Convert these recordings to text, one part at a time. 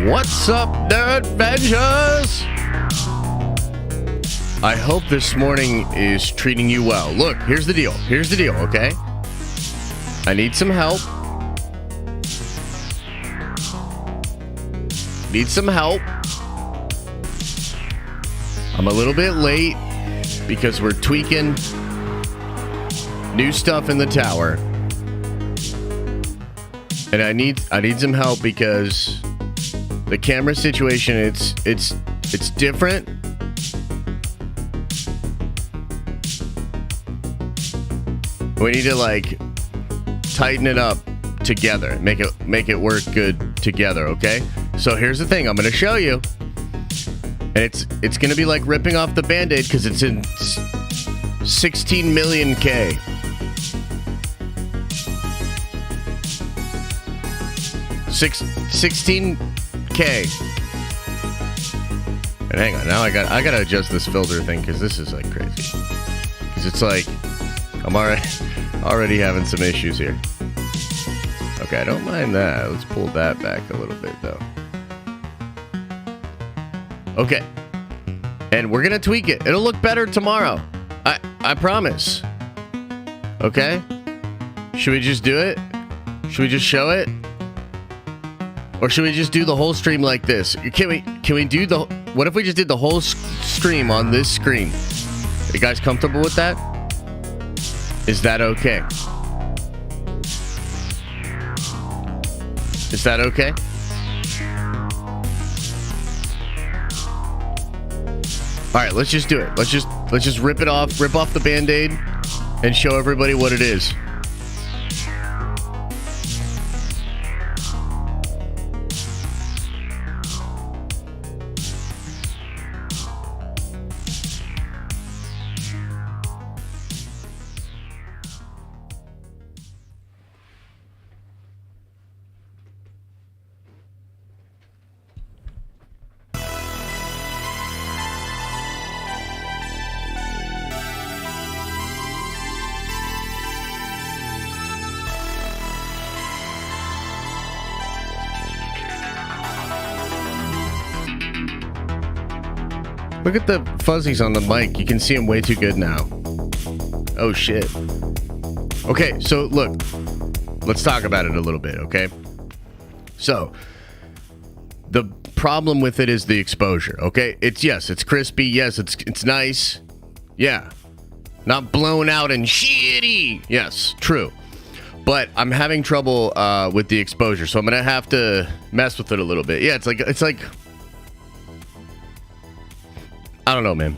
What's up, nerd Avengers? I hope this morning is treating you well. Look, here's the deal. Okay? I need some help. I'm a little bit late because we're tweaking new stuff in the tower. And I need some help because the camera situation, it's different. We need to like tighten it up together, make it work good together, okay? So here's the thing, I'm gonna show you. And it's gonna be like ripping off the Band-Aid because it's in 16 million K. $16K. And hang on, now I gotta adjust this filter thing because this is like crazy. Because it's like I'm already having some issues here. Okay, I don't mind that. Let's pull that back a little bit though. Okay. And we're gonna tweak it. It'll look better tomorrow. I promise. Okay? Should we just do it? Should we just show it? Or should we just do the whole stream like this? Can we do the... What if we just did the whole stream on this screen? Are you guys comfortable with that? Is that okay? Is that okay? All right, let's just do it. Let's just rip it off, rip off the Band-Aid, and show everybody what it is. Look at the fuzzies on the mic. You can see them way too good now. Oh, shit. Okay, so look. Let's talk about it a little bit, okay? So, the problem with it is the exposure, okay? It's crispy. Yes, it's nice. Yeah. Not blown out and shitty. Yes, true. But I'm having trouble with the exposure, so I'm going to have to mess with it a little bit. Yeah, it's like... I don't know, man.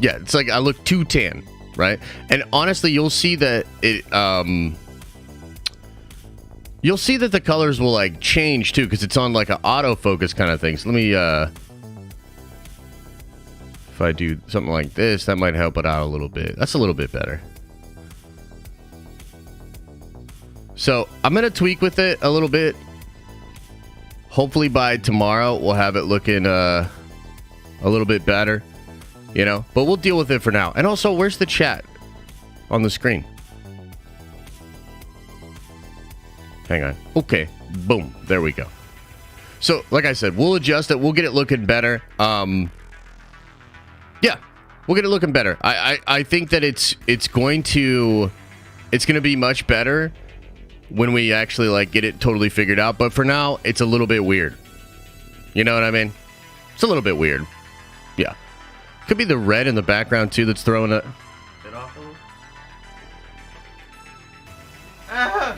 Yeah, it's like I look too tan, right? And honestly, you'll see that you'll see that the colors will like change too, because it's on like an autofocus kind of thing. So let me if I do something like this, that might help it out a little bit. That's a little bit better. So I'm gonna tweak with it a little bit. Hopefully by tomorrow we'll have it looking a little bit better, you know, but we'll deal with it for now. And also, where's the chat on the screen? Hang on. Okay, boom, there we go. So like I said, we'll adjust it, we'll get it looking better. Yeah, we'll get it looking better. I think that it's going to be much better when we actually like get it totally figured out, but for now it's a little bit weird. You know what I mean? It's a little bit weird. Yeah. Could be the red in the background too that's throwing it off a little. Ah!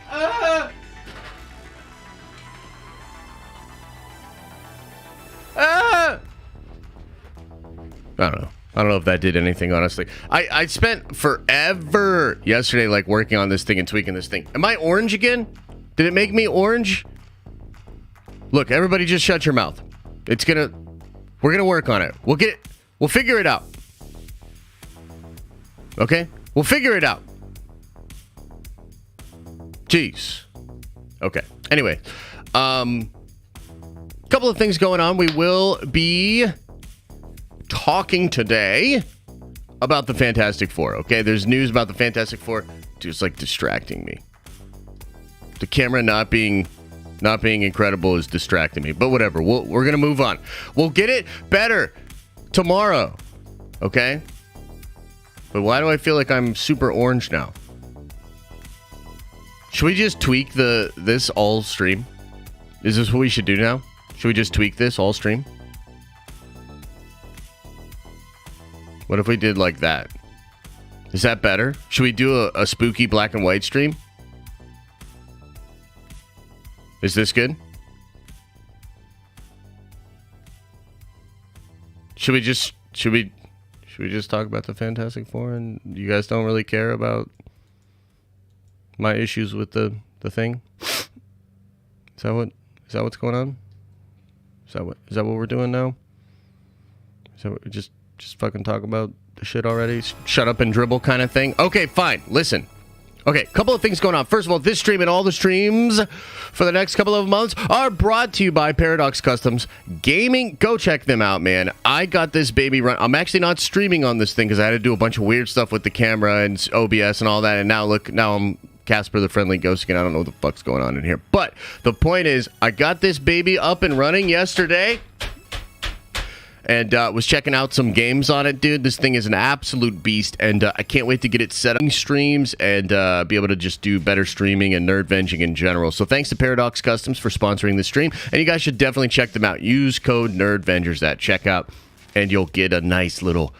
Ah! Ah! I don't know if that did anything, honestly. I spent forever yesterday like working on this thing and tweaking this thing. Am I orange again? Did it make me orange? Look, everybody just shut your mouth. We're gonna work on it. We'll figure it out. Okay? We'll figure it out. Jeez. Okay. Anyway, couple of things going on. We will be talking today about the Fantastic Four. Okay, there's news about the Fantastic Four. Dude, it's like distracting me. The camera not being Not being incredible is distracting me, but whatever. We're going to move on. We'll get it better tomorrow, okay? But why do I feel like I'm super orange now? Should we just tweak this all stream? Is this what we should do now? Should we just tweak this all stream? What if we did like that? Is that better? Should we do a spooky black and white stream? Is this good? Should we just talk about the Fantastic Four and you guys don't really care about my issues with the thing? Is that what's going on? Is that what we're doing now? Is that what, just fucking talk about the shit already? Shut up and dribble kind of thing? Okay, fine. Listen. Okay, a couple of things going on. First of all, this stream and all the streams for the next couple of months are brought to you by Paradox Customs Gaming. Go check them out, man. I got this baby run. I'm actually not streaming on this thing because I had to do a bunch of weird stuff with the camera and OBS and all that. And now I'm Casper the Friendly Ghost again. I don't know what the fuck's going on in here. But the point is, I got this baby up and running yesterday. And was checking out some games on it, dude. This thing is an absolute beast, and I can't wait to get it set up streams and be able to just do better streaming and nerd-venging in general. So thanks to Paradox Customs for sponsoring the stream, and you guys should definitely check them out. Use code NERDVENGERS at checkout, and you'll get a nice little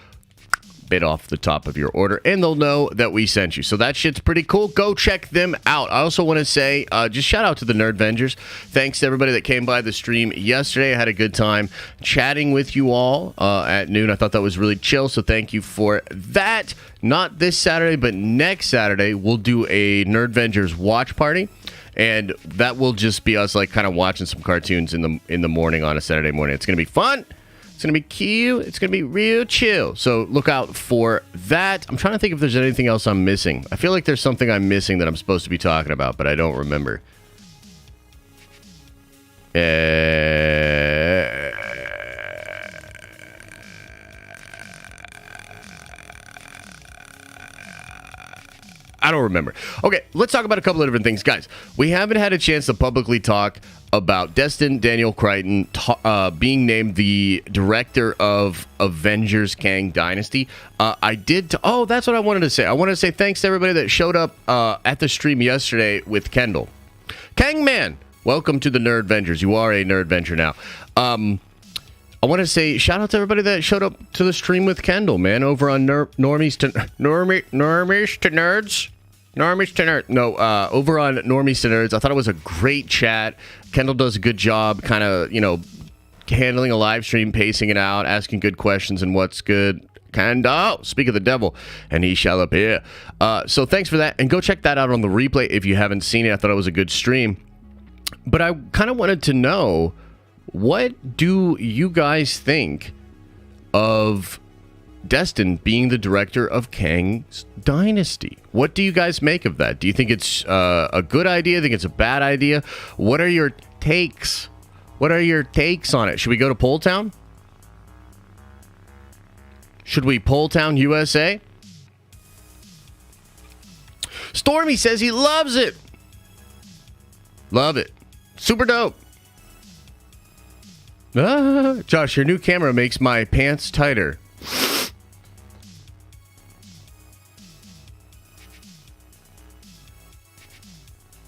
bit off the top of your order, and they'll know that we sent you. So that shit's pretty cool. Go check them out. I also want to say, just shout out to the Nerd Vengers. Thanks to everybody that came by the stream yesterday. I had a good time chatting with you all at noon. I thought that was really chill, so thank you for that. Not this Saturday, but next Saturday, we'll do a Nerd Vengers watch party. And that will just be us like kind of watching some cartoons in the morning on a Saturday morning. It's going to be fun. It's going to be cute. It's going to be real chill. So look out for that. I'm trying to think if there's anything else I'm missing. I feel like there's something I'm missing that I'm supposed to be talking about, but I don't remember. I don't remember. Okay, let's talk about a couple of different things. Guys, we haven't had a chance to publicly talk about Destin Daniel Crichton being named the director of Avengers Kang Dynasty. Oh, that's what I wanted to say. I wanted to say thanks to everybody that showed up at the stream yesterday with Kendall. Kang Man, welcome to the Nerd Vengers. You are a Nerd Venger now. I want to say shout out to everybody that showed up to the stream with Kendall, man, over on Normies to Nerds. Over on Normies to Nerds. I thought it was a great chat. Kendall does a good job kind of, handling a live stream, pacing it out, asking good questions and what's good. Kendall, speak of the devil, and he shall appear. So thanks for that. And go check that out on the replay if you haven't seen it. I thought it was a good stream. But I kind of wanted to know, what do you guys think of Destin being the director of Kang's Dynasty? What do you guys make of that? Do you think it's a good idea? Think it's a bad idea? What are your takes? What are your takes on it? Should we go to Poll Town? Should we Poll Town USA? Stormy says he loves it. Love it. Super dope. Josh, your new camera makes my pants tighter.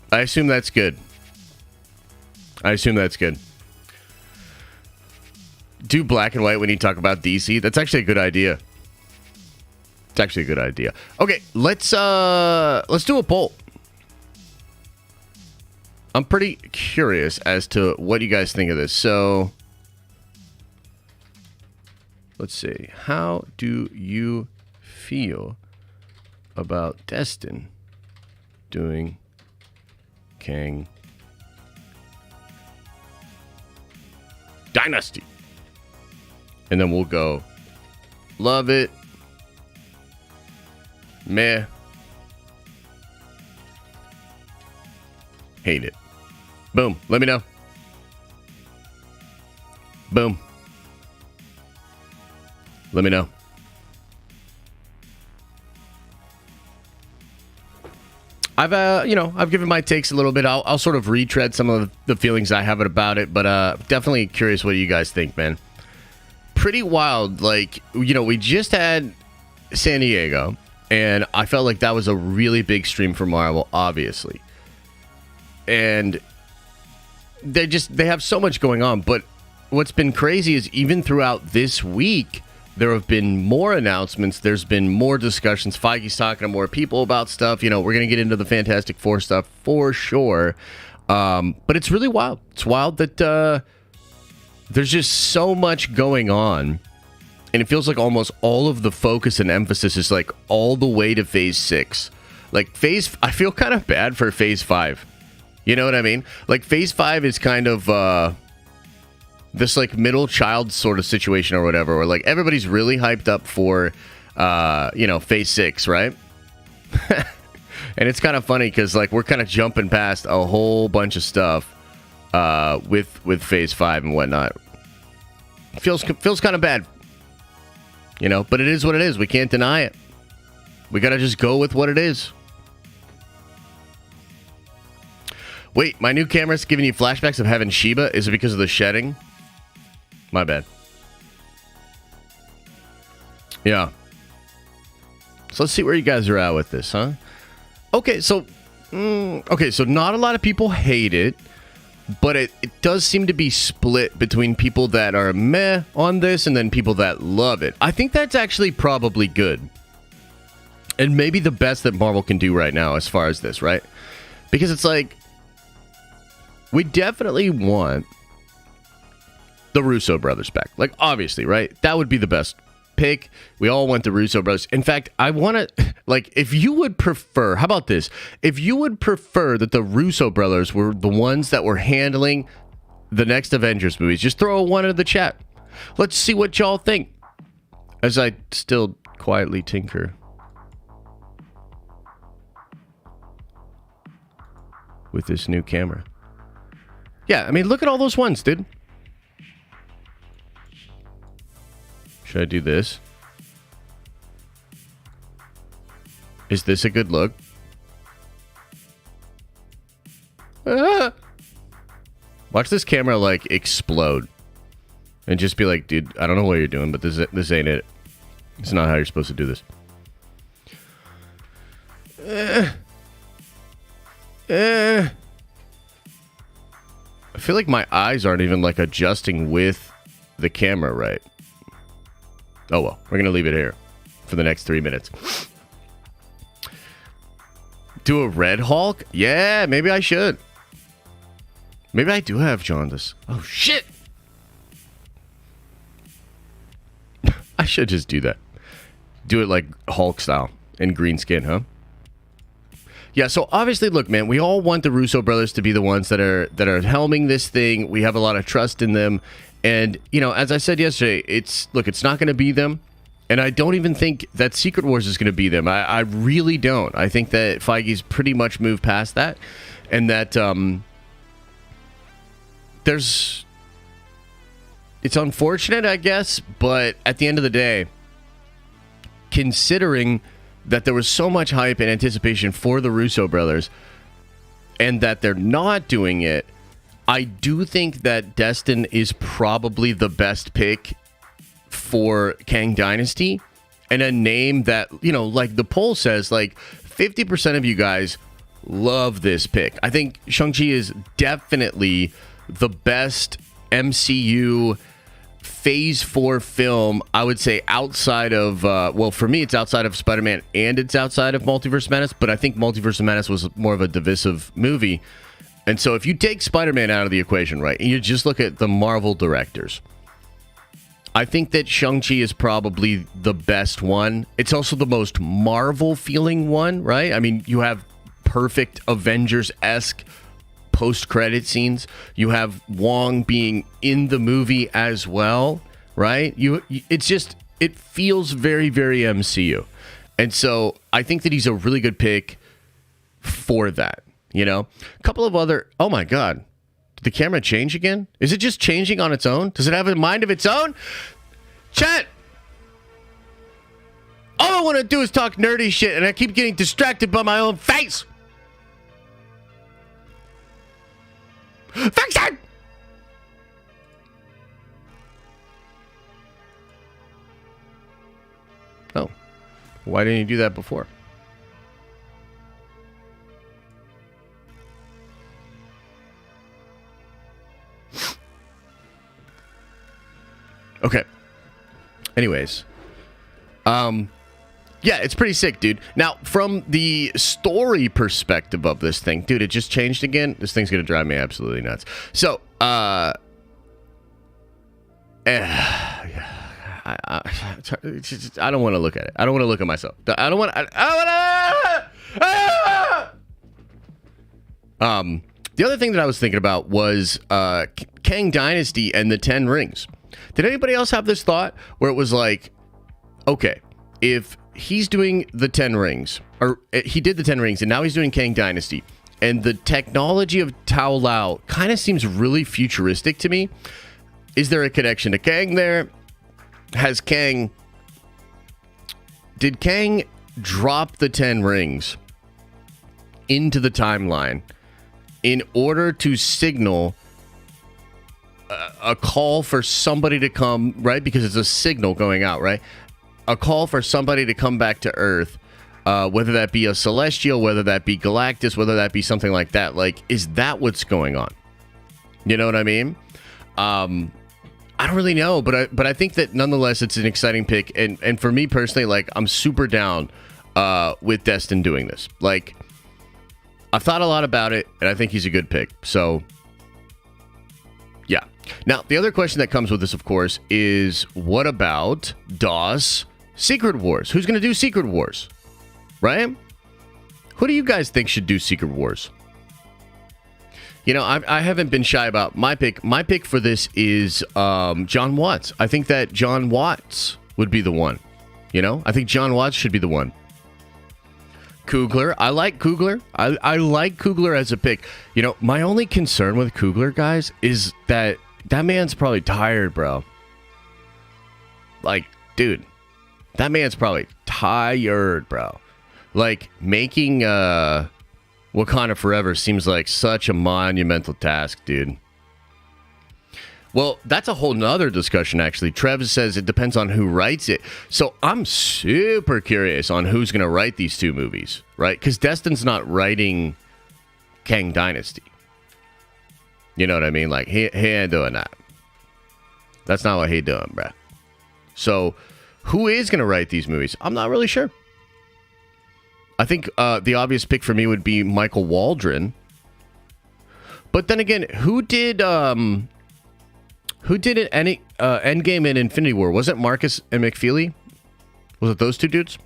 I assume that's good. Do black and white when you talk about DC. That's actually a good idea. Okay, let's do a poll. I'm pretty curious as to what you guys think of this. So let's see. How do you feel about Destin doing Kang Dynasty? And then we'll go love it, meh, hate it. Boom. Let me know. Boom. Let me know. I've given my takes a little bit. I'll sort of retread some of the feelings I have about it, but definitely curious what you guys think, man. Pretty wild. Like, we just had San Diego, and I felt like that was a really big stream for Marvel, obviously. And they have so much going on, but what's been crazy is even throughout this week, there have been more announcements. There's been more discussions. Feige's talking to more people about stuff. We're going to get into the Fantastic Four stuff for sure. But it's really wild. It's wild that there's just so much going on. And it feels like almost all of the focus and emphasis is like all the way to Phase 6. Like I feel kind of bad for Phase 5. You know what I mean? Like Phase 5 is kind of this like middle child sort of situation or whatever, where like everybody's really hyped up for Phase 6, right? And it's kind of funny because like we're kind of jumping past a whole bunch of stuff with Phase 5 and whatnot. Feels kind of bad, but it is what it is. We can't deny it. We gotta just go with what it is. Wait, my new camera's giving you flashbacks of having Sheba. Is it because of the shedding? My bad. Yeah. So let's see where you guys are at with this, huh? Okay, so not a lot of people hate it, but it does seem to be split between people that are meh on this and then people that love it. I think that's actually probably good. And maybe the best that Marvel can do right now as far as this, right? Because it's like, we definitely want the Russo brothers back. Like, obviously, right? That would be the best pick. We all want the Russo brothers. In fact, I want to, like, if you would prefer, how about this? If you would prefer that the Russo brothers were the ones that were handling the next Avengers movies, just throw a one in the chat. Let's see what y'all think. As I still quietly tinker with this new camera. Yeah, I mean, look at all those ones, dude. Should I do this? Is this a good look? Ah! Watch this camera, like, explode. And just be like, dude, I don't know what you're doing, but this ain't it. It's not how you're supposed to do this. I feel like my eyes aren't even like adjusting with the camera right. Oh well, we're gonna leave it here for the next 3 minutes. Do a Red Hulk? Yeah, maybe I should. Maybe I do have jaundice. Oh shit! I should just do that. Do it like Hulk style in green skin, huh? Yeah, so obviously, look, man, we all want the Russo brothers to be the ones that are helming this thing. We have a lot of trust in them. And, as I said yesterday, it's not going to be them. And I don't even think that Secret Wars is going to be them. I really don't. I think that Feige's pretty much moved past that. And that it's unfortunate, I guess. But at the end of the day, considering that there was so much hype and anticipation for the Russo brothers and that they're not doing it, I do think that Destin is probably the best pick for Kang Dynasty, and a name that, like the poll says, like 50% of you guys love this pick. I think Shang-Chi is definitely the best MCU Phase 4 film, I would say, outside of, for me, it's outside of Spider-Man and it's outside of Multiverse Madness, but I think Multiverse Madness was more of a divisive movie. And so if you take Spider-Man out of the equation, right, and you just look at the Marvel directors, I think that Shang-Chi is probably the best one. It's also the most Marvel-feeling one, right? I mean, you have perfect Avengers-esque post-credit scenes. You have Wong being in the movie as well, right? It feels very, very MCU. And so I think that he's a really good pick for that, A couple of other... Oh, my God. Did the camera change again? Is it just changing on its own? Does it have a mind of its own? Chat! All I want to do is talk nerdy shit, and I keep getting distracted by my own face! Fix it! Oh. Why didn't you do that before? Okay. Anyways. Yeah, it's pretty sick, dude. Now, from the story perspective of this thing, dude, it just changed again. This thing's gonna drive me absolutely nuts. So, I don't want to look at it. I don't want to look at myself. I don't want to. The other thing that I was thinking about was Kang Dynasty and the 10 Rings. Did anybody else have this thought where it was like, okay, if he's doing the 10 Rings, or he did the 10 Rings, and now he's doing Kang Dynasty, and the technology of alllll kind of seems really futuristic to me. Is there a connection to Kang there? Did Kang drop the 10 Rings into the timeline in order to signal a call for somebody to come, right? Because it's a signal going out, right? A call for somebody to come back to Earth, whether that be a Celestial, whether that be Galactus, whether that be something like that. Like, is that what's going on? You know what I mean? I don't really know, but I think that nonetheless it's an exciting pick, and for me personally, like, I'm super down with Destin doing this. Like, I've thought a lot about it, and I think he's a good pick. So, yeah. Now, the other question that comes with this, of course, is what about DOS Secret Wars? Who's going to do Secret Wars? Right? Who do you guys think should do Secret Wars? You know, I haven't been shy about my pick. My pick for this is John Watts. I think that John Watts would be the one. You know, I think John Watts should be the one. Coogler. I like Coogler. I like Coogler as a pick. You know, my only concern with Coogler, guys, is that man's probably tired, bro. Like, dude, that man's probably tired, bro. Like, making Wakanda Forever seems like such a monumental task, dude. Well, that's a whole nother discussion, actually. Trev says it depends on who writes it. So I'm super curious on who's going to write these two movies, right? Because Destin's not writing Kang Dynasty. You know what I mean? Like, he ain't doing that. That's not what he doing, bruh. So who is going to write these movies? I'm not really sure. I think the obvious pick for me would be Michael Waldron. But then again, who did Endgame and Infinity War? Was it Marcus and McFeely? Was it those two dudes?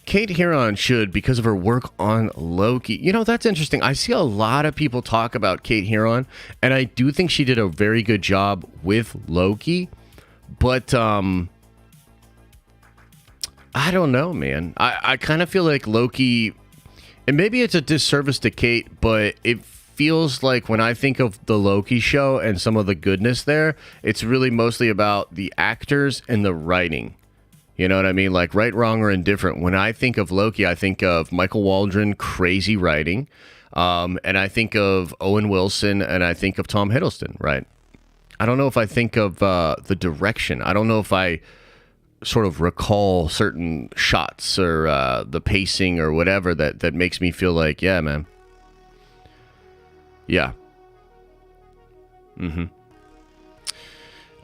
Kate Herron should, because of her work on Loki. You know, that's interesting. I see a lot of people talk about Kate Herron, and I do think she did a very good job with Loki. But I don't know, man. I kind of feel like Loki, and maybe it's a disservice to Kate, but it feels like when I think of the Loki show and some of the goodness there, it's really mostly about the actors and the writing. You know what I mean? Like, right, wrong, or indifferent. When I think of Loki, I think of Michael Waldron, crazy writing. And I think of Owen Wilson, and I think of Tom Hiddleston, right? I don't know if I think of the direction. I don't know if I sort of recall certain shots or the pacing or whatever that makes me feel like, yeah, man. Yeah. Mm-hmm.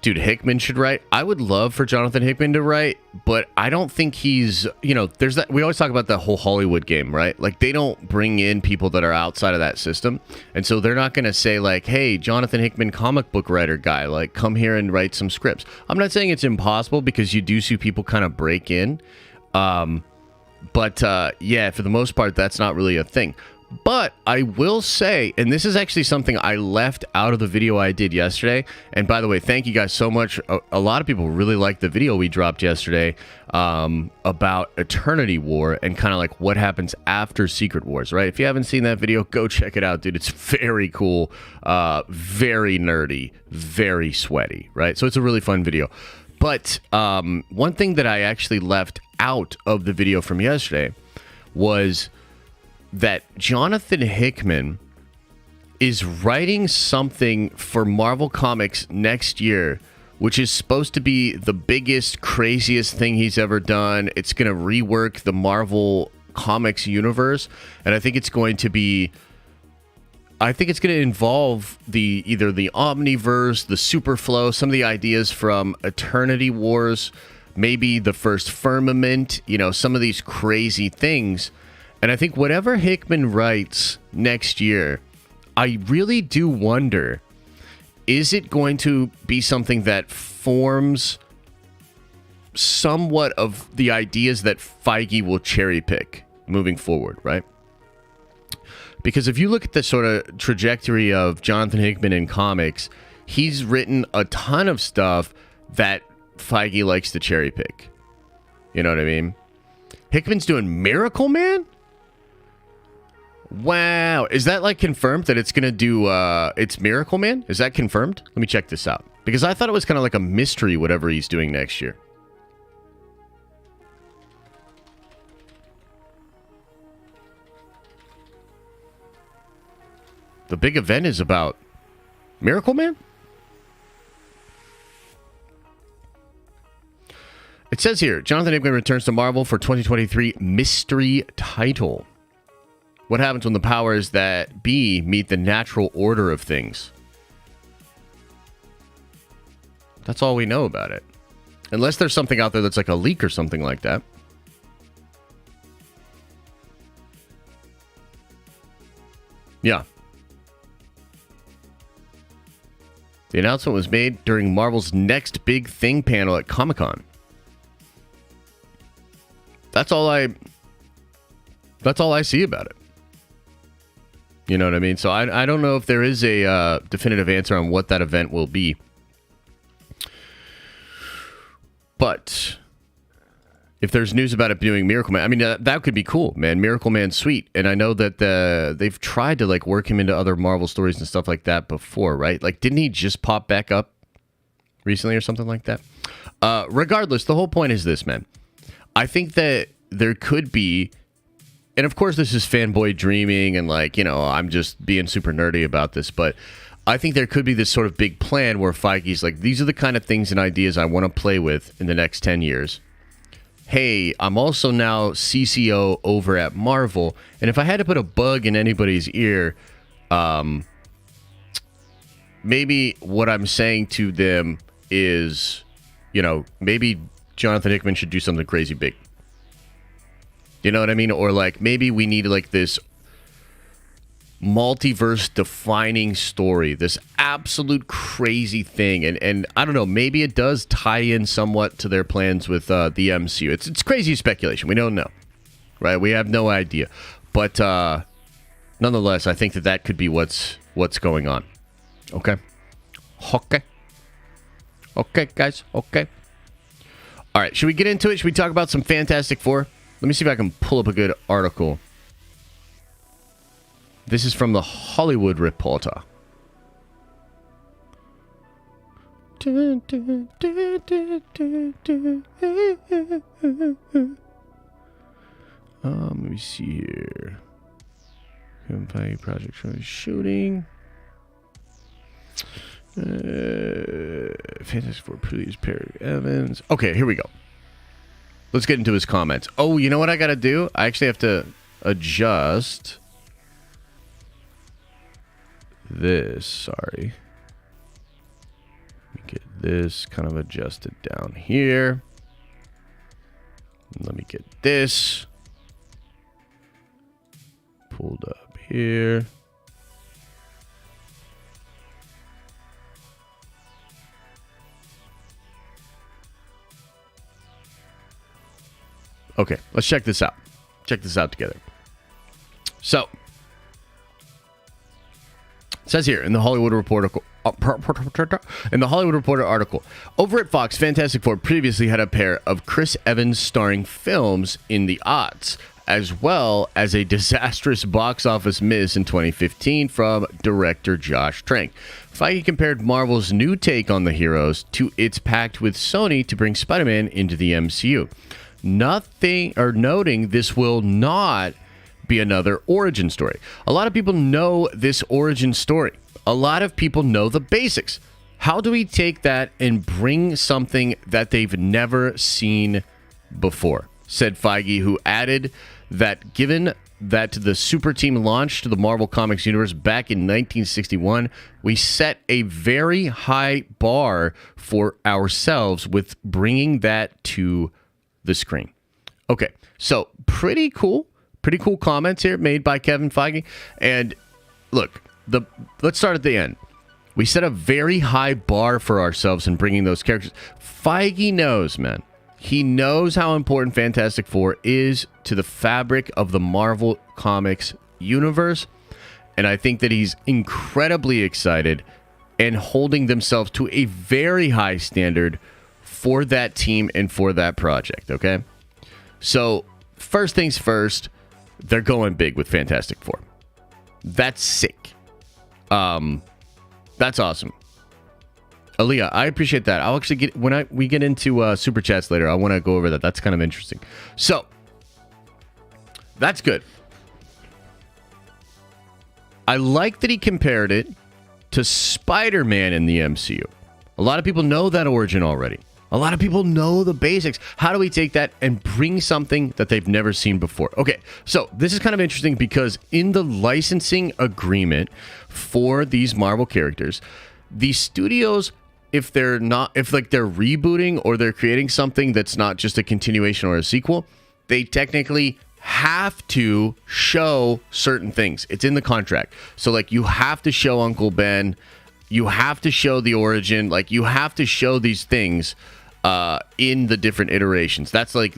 Dude, Hickman should write. I would love for Jonathan Hickman to write, but I don't think he's, you know, there's that, we always talk about the whole Hollywood game, right? Like, they don't bring in people that are outside of that system. And so they're not going to say like, hey, Jonathan Hickman, comic book writer guy, like, come here and write some scripts. I'm not saying it's impossible, because you do see people kind of break in. But yeah, for the most part, that's not really a thing. But I will say, and this is actually something I left out of the video I did yesterday. And by the way, thank you guys so much. A lot of people really liked the video we dropped yesterday about Eternity War and kind of like what happens after Secret Wars, right? If you haven't seen that video, go check it out, dude. It's very cool, very nerdy, very sweaty, right? So it's a really fun video. But one thing that I actually left out of the video from yesterday was that Jonathan Hickman is writing something for Marvel Comics next year, which is supposed to be the biggest, craziest thing he's ever done. It's going to rework the Marvel Comics universe, and I think it's going to involve either the Omniverse, the Superflow, some of the ideas from Eternity Wars, maybe the first Firmament, some of these crazy things. And I think whatever Hickman writes next year, I really do wonder, is it going to be something that forms somewhat of the ideas that Feige will cherry pick moving forward, right? Because if you look at the sort of trajectory of Jonathan Hickman in comics, he's written a ton of stuff that Feige likes to cherry pick. You know what I mean? Hickman's doing Miracle Man? Wow. Is that like confirmed that it's going to do, it's Miracle Man? Is that confirmed? Let me check this out. Because I thought it was kind of like a mystery, whatever he's doing next year. The big event is about Miracle Man? It says here, Jonathan Hickman returns to Marvel for 2023 mystery title. What happens when the powers that be meet the natural order of things? That's all we know about it. Unless there's something out there that's like a leak or something like that. Yeah. The announcement was made during Marvel's Next Big Thing panel at Comic-Con. That's all I see about it. You know what I mean? So I don't know if there is a definitive answer on what that event will be. But if there's news about it doing Miracle Man, I mean, that could be cool, man. Miracle Man's sweet. And I know that they've tried to like work him into other Marvel stories and stuff like that before, right? Like, didn't he just pop back up recently or something like that? Regardless, the whole point is this, man. I think that there could be, and of course this is fanboy dreaming and like, I'm just being super nerdy about this, but I think there could be this sort of big plan where Feige's like, these are the kind of things and ideas I want to play with in the next 10 years. Hey, I'm also now CCO over at Marvel, and if I had to put a bug in anybody's ear, maybe what I'm saying to them is, maybe Jonathan Hickman should do something crazy big. You know what I mean? Or like maybe we need like this multiverse defining story, this absolute crazy thing. And I don't know, maybe it does tie in somewhat to their plans with the MCU. It's crazy speculation. We don't know, right? We have no idea. But nonetheless, I think that could be what's going on. Okay. Okay, guys. Okay. All right, should we get into it? Should we talk about some Fantastic Four? Let me see if I can pull up a good article. This is from the Hollywood Reporter. Let me see here. Kevin Feige project shooting. Fantastic Four produced Perry Evans. Okay, here we go. Let's get into his comments. Oh, you know what I got to do? I actually have to adjust this. Sorry. Let me get this kind of adjusted down here. Let me get this pulled up here. Okay, let's check this out. Check this out together. So, it says here in the Hollywood Reporter article, over at Fox, Fantastic Four previously had a pair of Chris Evans starring films in the aughts, as well as a disastrous box office miss in 2015 from director Josh Trank. Feige compared Marvel's new take on the heroes to its pact with Sony to bring Spider-Man into the MCU. Noting this will not be another origin story. A lot of people know this origin story. A lot of people know the basics. How do we take that and bring something that they've never seen before? Said Feige, who added that given that the super team launched the Marvel Comics universe back in 1961, we set a very high bar for ourselves with bringing that to the screen. Okay, so pretty cool comments here made by Kevin Feige. And look, let's start at the end. We set a very high bar for ourselves in bringing those characters. Feige knows, man. He knows how important Fantastic Four is to the fabric of the Marvel Comics universe. And I think that he's incredibly excited and holding themselves to a very high standard for that team and for that project, okay? So, first things first, they're going big with Fantastic Four. That's sick. That's awesome. Aaliyah, I appreciate that. I'll actually get we get into super chats later. I want to go over that. That's kind of interesting. So that's good. I like that he compared it to Spider-Man in the MCU. A lot of people know that origin already. A lot of people know the basics. How do we take that and bring something that they've never seen before? Okay, so this is kind of interesting because in the licensing agreement for these Marvel characters, the studios, if they're rebooting or they're creating something that's not just a continuation or a sequel, they technically have to show certain things. It's in the contract. So like you have to show Uncle Ben, you have to show the origin, like you have to show these things in the different iterations. That's like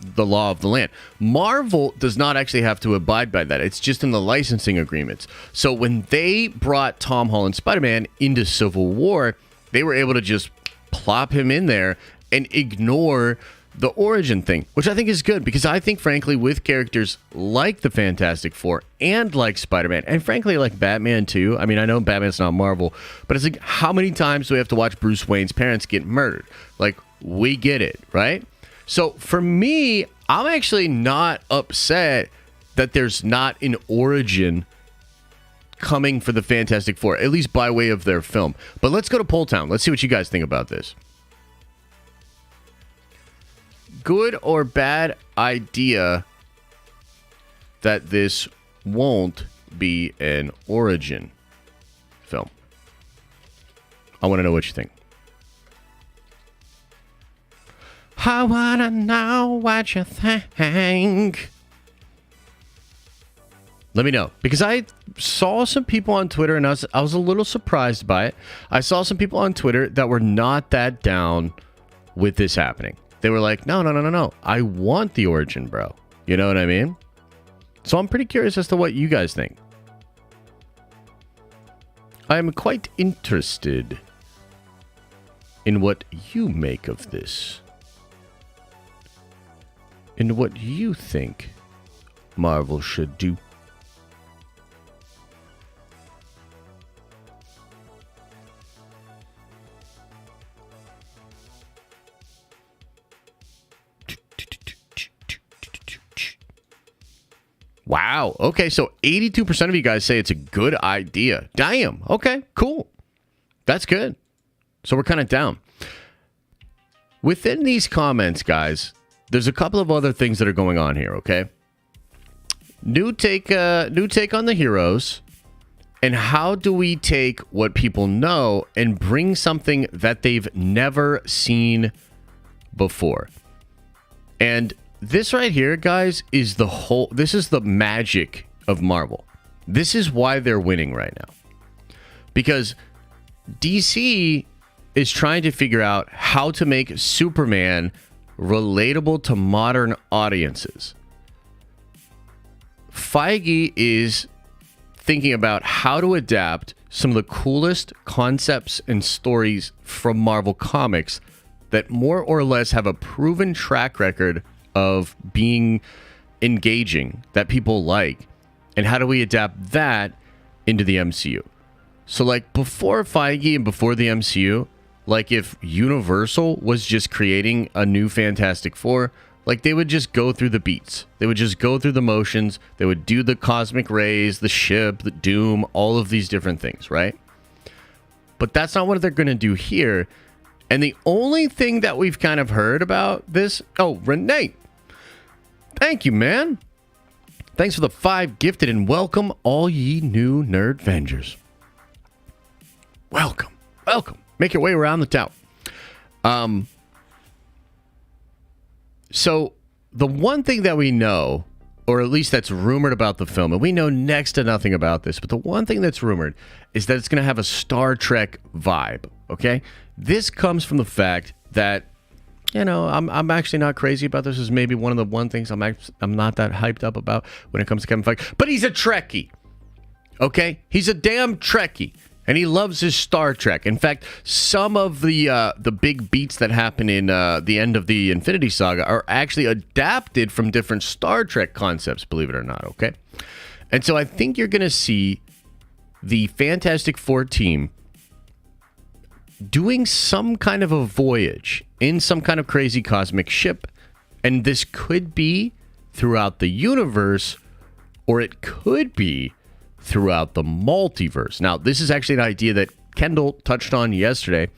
the law of the land. Marvel does not actually have to abide by that. It's just in the licensing agreements. So when they brought Tom Holland Spider-Man into Civil War, they were able to just plop him in there and ignore the origin thing, which I think is good because I think, frankly, with characters like the Fantastic Four and like Spider-Man and, frankly, like Batman, too. I mean, I know Batman's not Marvel, but it's like, how many times do we have to watch Bruce Wayne's parents get murdered? Like, we get it, right? So for me, I'm actually not upset that there's not an origin coming for the Fantastic Four, at least by way of their film. But let's go to Poll Town. Let's see what you guys think about this. Good or bad idea that this won't be an origin film? I want to know what you think. I want to know what you think. Let me know. Because I saw some people on Twitter, and I was a little surprised by it. I saw some people on Twitter that were not that down with this happening. They were like, no. I want the origin, bro. You know what I mean? So I'm pretty curious as to what you guys think. I'm quite interested in what you make of this. And what you think Marvel should do. Wow. Okay, so 82% of you guys say it's a good idea. Damn. Okay, cool. That's good. So we're kind of down. Within these comments, guys, there's a couple of other things that are going on here, okay? New take on the heroes. And how do we take what people know and bring something that they've never seen before? And this right here, guys, is this is the magic of Marvel. This is why they're winning right now. Because DC is trying to figure out how to make Superman relatable to modern audiences. Feige is thinking about how to adapt some of the coolest concepts and stories from Marvel Comics that more or less have a proven track record of being engaging, that people like, and how do we adapt that into the MCU? So like before Feige and before the MCU, like if Universal was just creating a new Fantastic Four, Like, they would just go through the beats. They would just go through the motions. They would do the cosmic rays, the ship, the doom, all of these different things, right? But that's not what they're going to do here. And the only thing that we've kind of heard about this... Oh, Renee. Thank you, man. Thanks for the 5 gifted, and welcome all ye new nerd Avengers. Welcome. Welcome. Make your way around the town. So the one thing that we know, or at least that's rumored about the film, and we know next to nothing about this, but the one thing that's rumored is that it's going to have a Star Trek vibe, okay? This comes from the fact that, you know, I'm actually not crazy about this. This is maybe one of the things I'm not that hyped up about when it comes to Kevin Feige, but he's a Trekkie, okay? He's a damn Trekkie. And he loves his Star Trek. In fact, some of the big beats that happen in the end of the Infinity Saga are actually adapted from different Star Trek concepts, believe it or not, okay? And so I think you're going to see the Fantastic Four team doing some kind of a voyage in some kind of crazy cosmic ship. And this could be throughout the universe, or it could be throughout the multiverse. Now, this is actually an idea that Kendall touched on yesterday,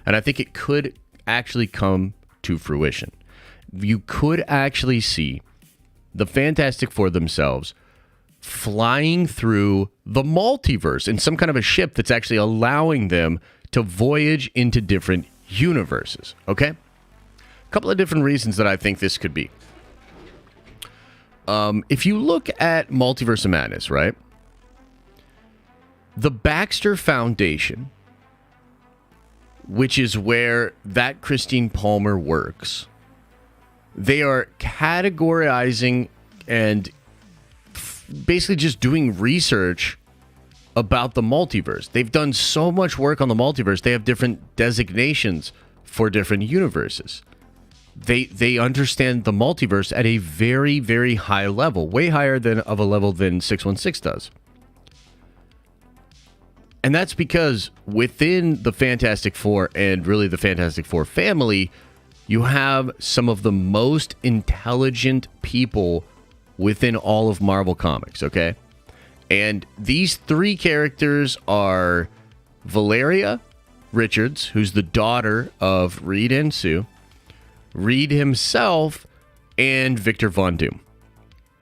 and I think it could actually come to fruition. You could actually see the Fantastic Four themselves flying through the multiverse in some kind of a ship that's actually allowing them to voyage into different universes, okay? A couple of different reasons that I think this could be. If you look at Multiverse of Madness, right? The Baxter Foundation, which is where that Christine Palmer works, they are categorizing and basically just doing research about the multiverse. They've done so much work on the multiverse. They have different designations for different universes. They understand the multiverse at a very, very high level, way higher than of a level than 616 does. And that's because within the Fantastic Four and really the Fantastic Four family, you have some of the most intelligent people within all of Marvel Comics, okay? And these 3 characters are Valeria Richards, who's the daughter of Reed and Sue, Reed himself, and Victor Von Doom.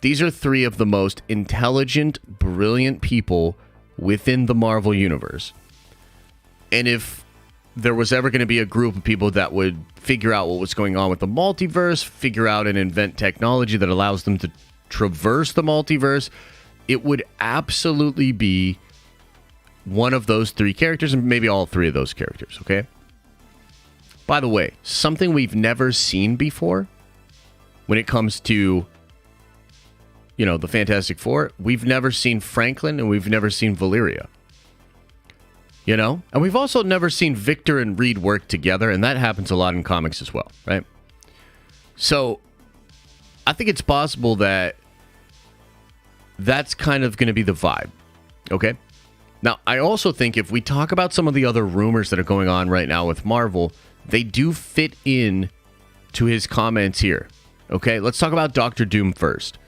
These are 3 of the most intelligent, brilliant people within the Marvel Universe. And if there was ever going to be a group of people that would figure out what was going on with the multiverse, figure out and invent technology that allows them to traverse the multiverse, it would absolutely be one of those 3 characters, and maybe all 3 of those characters, okay? By the way, something we've never seen before when it comes to, you know, the Fantastic Four, we've never seen Franklin and we've never seen Valeria. You know? And we've also never seen Victor and Reed work together, and that happens a lot in comics as well, right? So, I think it's possible that that's kind of going to be the vibe, okay? Now, I also think if we talk about some of the other rumors that are going on right now with Marvel, they do fit in to his comments here, okay? Let's talk about Doctor Doom first.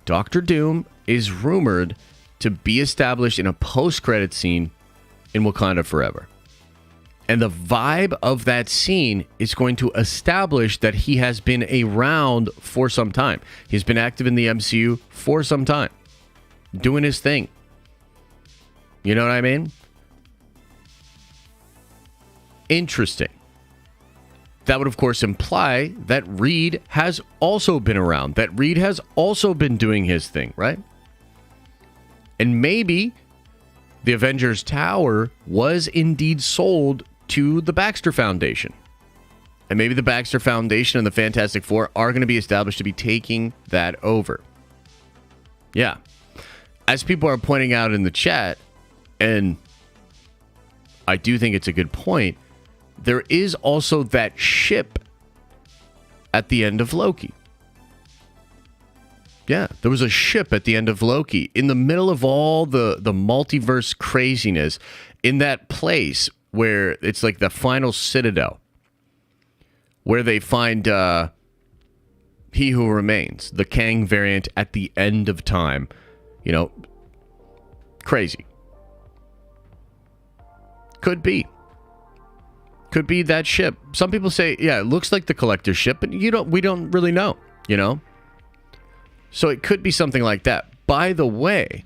Doctor Doom is rumored to be established in a post-credit scene in Wakanda Forever. And the vibe of that scene is going to establish that he has been around for some time. He's been active in the MCU for some time, doing his thing. You know what I mean? Interesting. That would, of course, imply that Reed has also been around, that Reed has also been doing his thing, right? And maybe the Avengers Tower was indeed sold to the Baxter Foundation. And maybe the Baxter Foundation and the Fantastic Four are going to be established to be taking that over. Yeah. As people are pointing out in the chat, and I do think it's a good point, there is also that ship at the end of Loki. Yeah, there was a ship at the end of Loki in the middle of all the multiverse craziness, in that place where it's like the final citadel, where they find He Who Remains, the Kang variant at the end of time. You know, crazy. Could be. Could be that ship. Some people say, yeah, it looks like the Collector ship, but we don't really know, you know? So it could be something like that. By the way,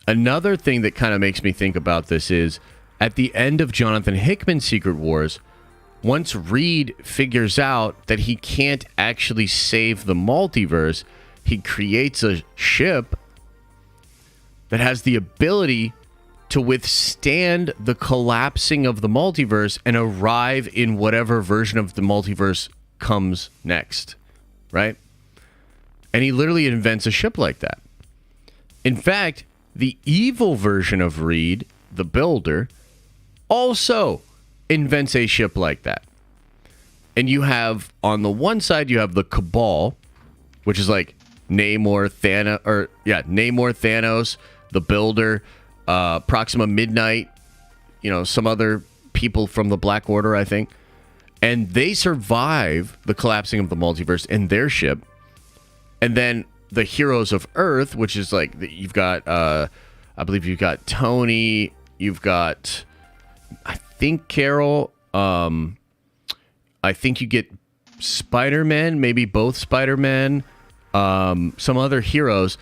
another thing that kind of makes me think about this is at the end of Jonathan Hickman's Secret Wars, once Reed figures out that he can't actually save the multiverse, he creates a ship that has the ability to withstand the collapsing of the multiverse and arrive in whatever version of the multiverse comes next, right? And he literally invents a ship like that. In fact, the evil version of Reed, the Builder, also invents a ship like that. And you have, on the one side, you have the Cabal, which is like Namor, Thanos, the Builder, Proxima Midnight, you know, some other people from the Black Order, I think. And they survive the collapsing of the multiverse in their ship. And then the Heroes of Earth, which is like, you've got, I believe you've got Tony, you've got, I think Carol, I think you get Spider-Man, maybe both Spider-Man, some other heroes,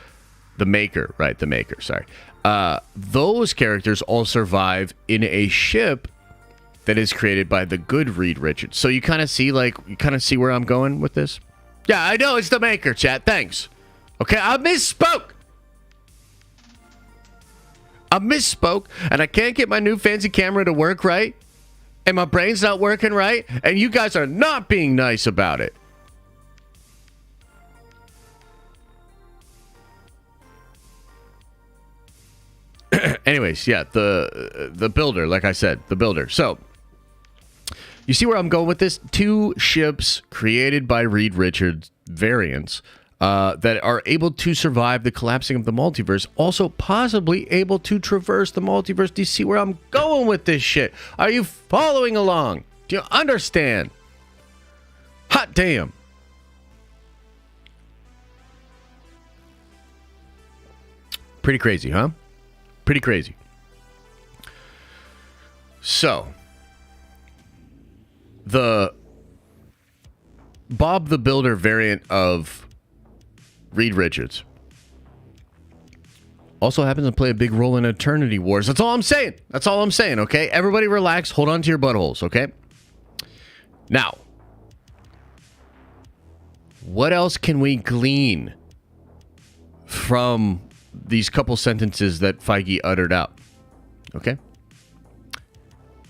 the Maker, sorry. Those characters all survive in a ship that is created by the good Reed Richards. So you kind of see where I'm going with this? Yeah, I know it's the Maker, chat. Thanks. Okay, I misspoke, and I can't get my new fancy camera to work right, and my brain's not working right, and you guys are not being nice about it. Anyways, yeah, the Builder, like I said, the Builder. So, you see where I'm going with this? Two ships created by Reed Richards variants that are able to survive the collapsing of the multiverse, also possibly able to traverse the multiverse. Do you see where I'm going with this shit? Are you following along? Do you understand? Hot damn. Pretty crazy, huh? Pretty crazy. So, the Bob the Builder variant of Reed Richards also happens to play a big role in Eternity Wars. That's all I'm saying. Okay? Everybody relax. Hold on to your buttholes, okay? Now, what else can we glean from these couple sentences that Feige uttered out? Okay?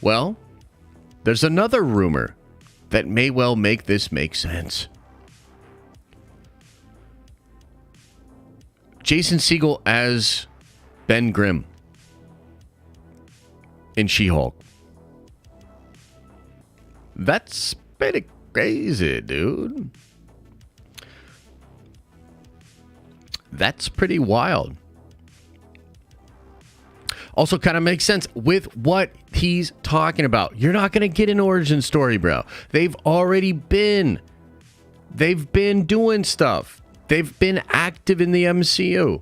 Well, there's another rumor that may well make this make sense. Jason Siegel as Ben Grimm in She-Hulk. That's pretty crazy, dude. That's pretty wild. Also kind of makes sense with what he's talking about. You're not going to get an origin story, bro. They've been doing stuff. They've been active in the MCU.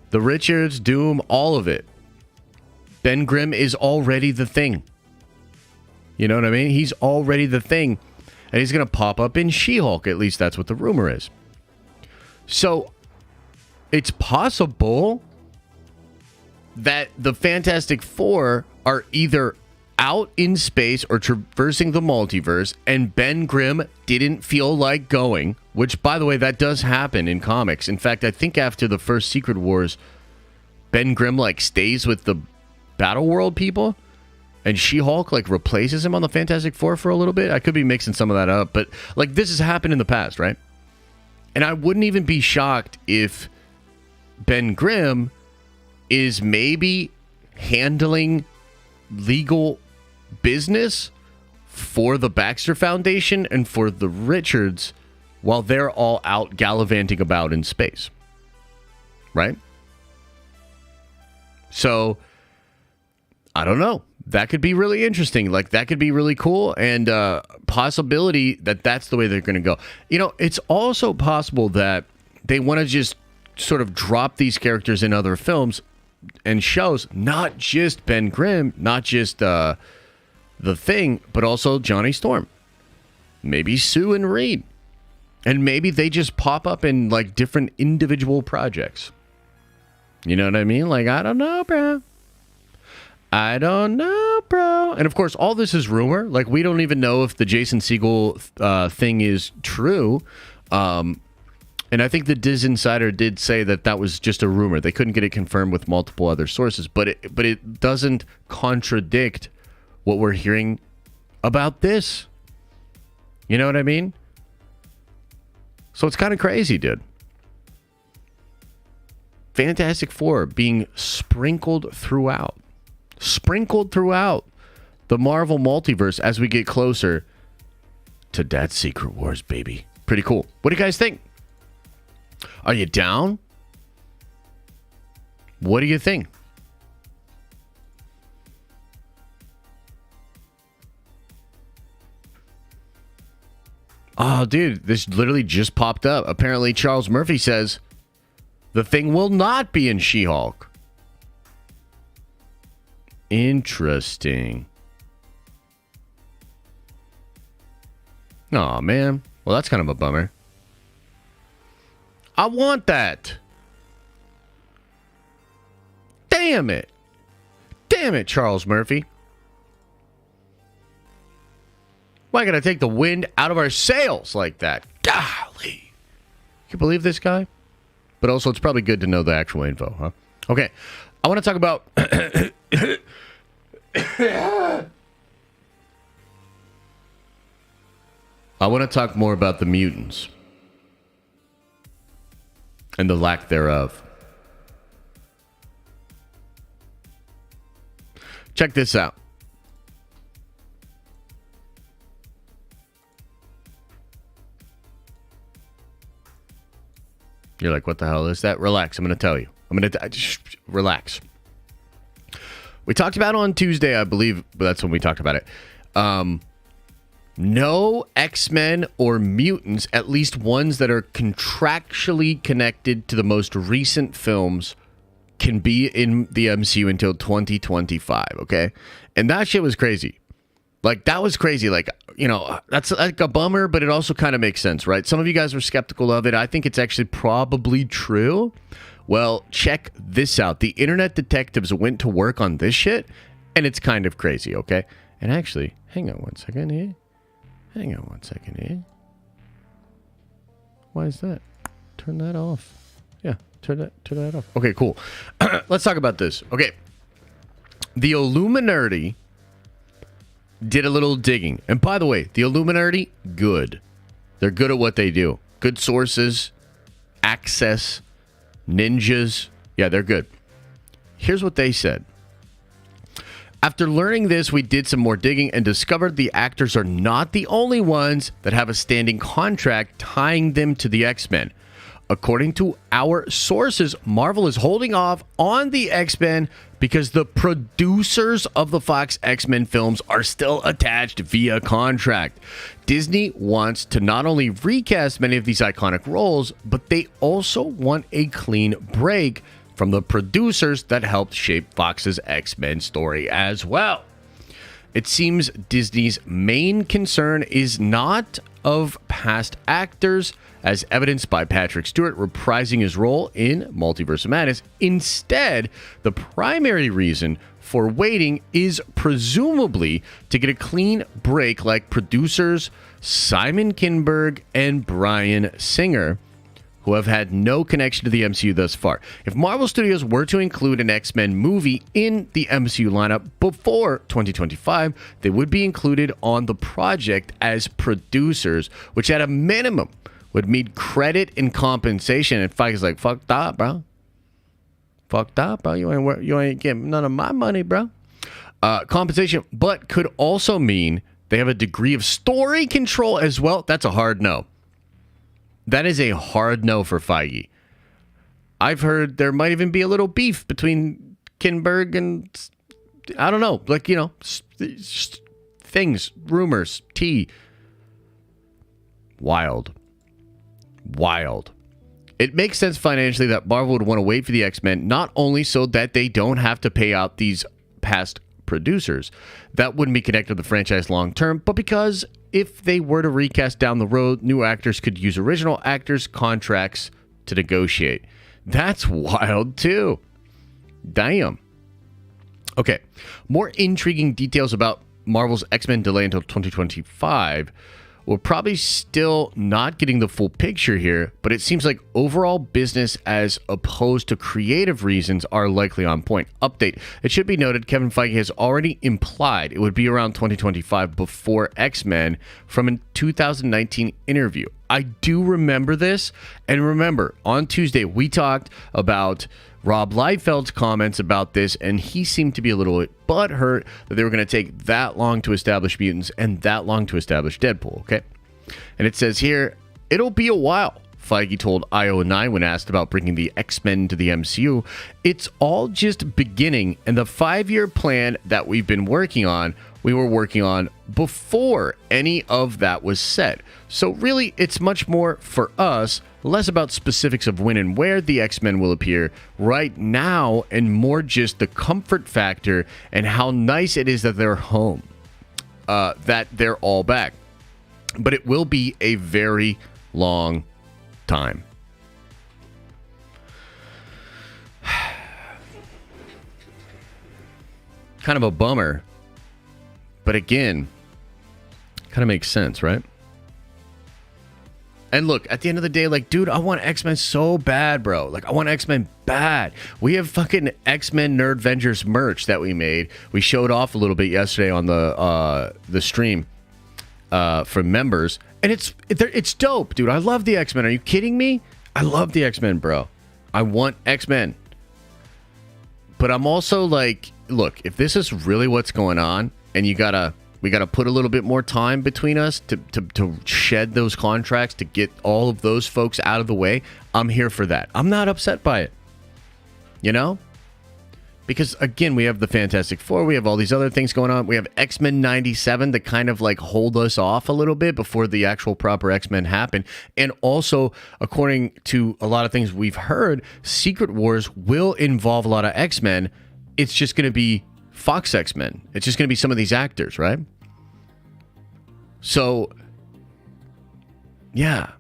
The Richards, Doom, all of it. Ben Grimm is already the thing. You know what I mean? He's already the thing. And he's going to pop up in She-Hulk. At least that's what the rumor is. So, it's possible that the Fantastic Four are either out in space or traversing the multiverse, and Ben Grimm didn't feel like going, which, by the way, that does happen in comics. In fact, I think after the first Secret Wars, Ben Grimm, like, stays with the Battle World people, and She-Hulk, like, replaces him on the Fantastic Four for a little bit. I could be mixing some of that up, but, like, this has happened in the past, right? And I wouldn't even be shocked if Ben Grimm is maybe handling legal business for the Baxter Foundation and for the Richards while they're all out gallivanting about in space. Right? So, I don't know. that could be really interesting. Like, that could be really cool, and possibility that that's the way they're going to go. You know, it's also possible that they want to just sort of drop these characters in other films and shows, not just Ben Grimm, not just The Thing, but also Johnny Storm. Maybe Sue and Reed. And maybe they just pop up in, like, different individual projects. You know what I mean? Like, I don't know, bro. I don't know, bro. And, of course, all this is rumor. Like, we don't even know if the Jason Siegel thing is true. And I think the Diz Insider did say that that was just a rumor. They couldn't get it confirmed with multiple other sources. But it doesn't contradict what we're hearing about this. You know what I mean? So it's kind of crazy, dude. Fantastic Four being sprinkled throughout the Marvel multiverse as we get closer to that Secret Wars, baby. Pretty cool. What do you guys think? Are you down? What do you think? Oh, dude, this literally just popped up. Apparently, Charles Murphy says the Thing will not be in She-Hulk. Interesting. Aw, man. Well, that's kind of a bummer. I want that. Damn it. Damn it, Charles Murphy. Why gotta take the wind out of our sails like that? Golly. You believe this guy? But also, it's probably good to know the actual info, huh? Okay. I want to talk about... I want to talk more about the mutants. And the lack thereof. Check this out. You're like, what the hell is that? Relax. I'm going to tell you. Just relax. We talked about it on Tuesday, I believe. But that's when we talked about it. No X-Men or mutants, at least ones that are contractually connected to the most recent films, can be in the MCU until 2025, okay? And that shit was crazy. Like, that was crazy. Like, you know, that's like a bummer, but it also kind of makes sense, right? Some of you guys were skeptical of it. I think it's actually probably true. Well, check this out. The internet detectives went to work on this shit, and it's kind of crazy, okay? And actually, hang on one second here. Why is that? Turn that off. Yeah, turn that off. Okay, cool. Let's talk about this. Okay. The Illuminati did a little digging. And by the way, the Illuminati, good. They're good at what they do. Good sources, access, ninjas. Yeah, they're good. Here's what they said. After learning this, we did some more digging and discovered the actors are not the only ones that have a standing contract tying them to the X-Men. According to our sources, Marvel is holding off on the X-Men because the producers of the Fox X-Men films are still attached via contract. Disney wants to not only recast many of these iconic roles, but they also want a clean break from the producers that helped shape Fox's X-Men story as well. It seems Disney's main concern is not of past actors, as evidenced by Patrick Stewart reprising his role in Multiverse of Madness. Instead, the primary reason for waiting is presumably to get a clean break like producers Simon Kinberg and Bryan Singer, who have had no connection to the MCU thus far. If Marvel Studios were to include an X-Men movie in the MCU lineup before 2025, they would be included on the project as producers, which at a minimum would mean credit and compensation. And Feige's like, fuck that, bro. Fuck that, bro. You ain't getting none of my money, bro. Compensation, but could also mean they have a degree of story control as well. That's a hard no. That is a hard no for Feige. I've heard there might even be a little beef between Kinberg and I don't know, like, things, rumors, tea. Wild. It makes sense financially that Marvel would want to wait for the X-Men, not only so that they don't have to pay out these past producers that wouldn't be connected to the franchise long term, but because if they were to recast down the road, new actors could use original actors' contracts to negotiate. That's wild too. Damn. Okay, more intriguing details about Marvel's X-Men delay until 2025. We're probably still not getting the full picture here, but it seems like overall business as opposed to creative reasons are likely on point. Update. It should be noted Kevin Feige has already implied it would be around 2025 before X-Men from a 2019 interview. I do remember this, and remember, on Tuesday we talked about Rob Liefeld's comments about this, and he seemed to be a little butthurt that they were going to take that long to establish mutants and that long to establish Deadpool, okay? And it says here, it'll be a while, Feige told IO9 when asked about bringing the X-Men to the MCU. It's all just beginning, and the 5-year plan that we've been working on, we were working on before any of that was set. So really, it's much more for us, less about specifics of when and where the X-Men will appear right now, and more just the comfort factor and how nice it is that they're home, that they're all back. But it will be a very long time. Kind of a bummer. But again, kind of makes sense, right? And look, at the end of the day, like, dude, I want X-Men so bad, bro. Like, I want X-Men bad. We have fucking X-Men Nerdvengers merch that we made. We showed off a little bit yesterday on the stream for members. And it's dope, dude. I love the X-Men. Are you kidding me? I love the X-Men, bro. I want X-Men. But I'm also like, look, if this is really what's going on, and we gotta put a little bit more time between us to shed those contracts, to get all of those folks out of the way, I'm here for that. I'm not upset by it. You know? Because, again, we have the Fantastic Four. We have all these other things going on. We have X-Men 97 to kind of, like, hold us off a little bit before the actual proper X-Men happen. And also, according to a lot of things we've heard, Secret Wars will involve a lot of X-Men. It's just going to be Fox X-Men. It's just going to be some of these actors, right? So, yeah.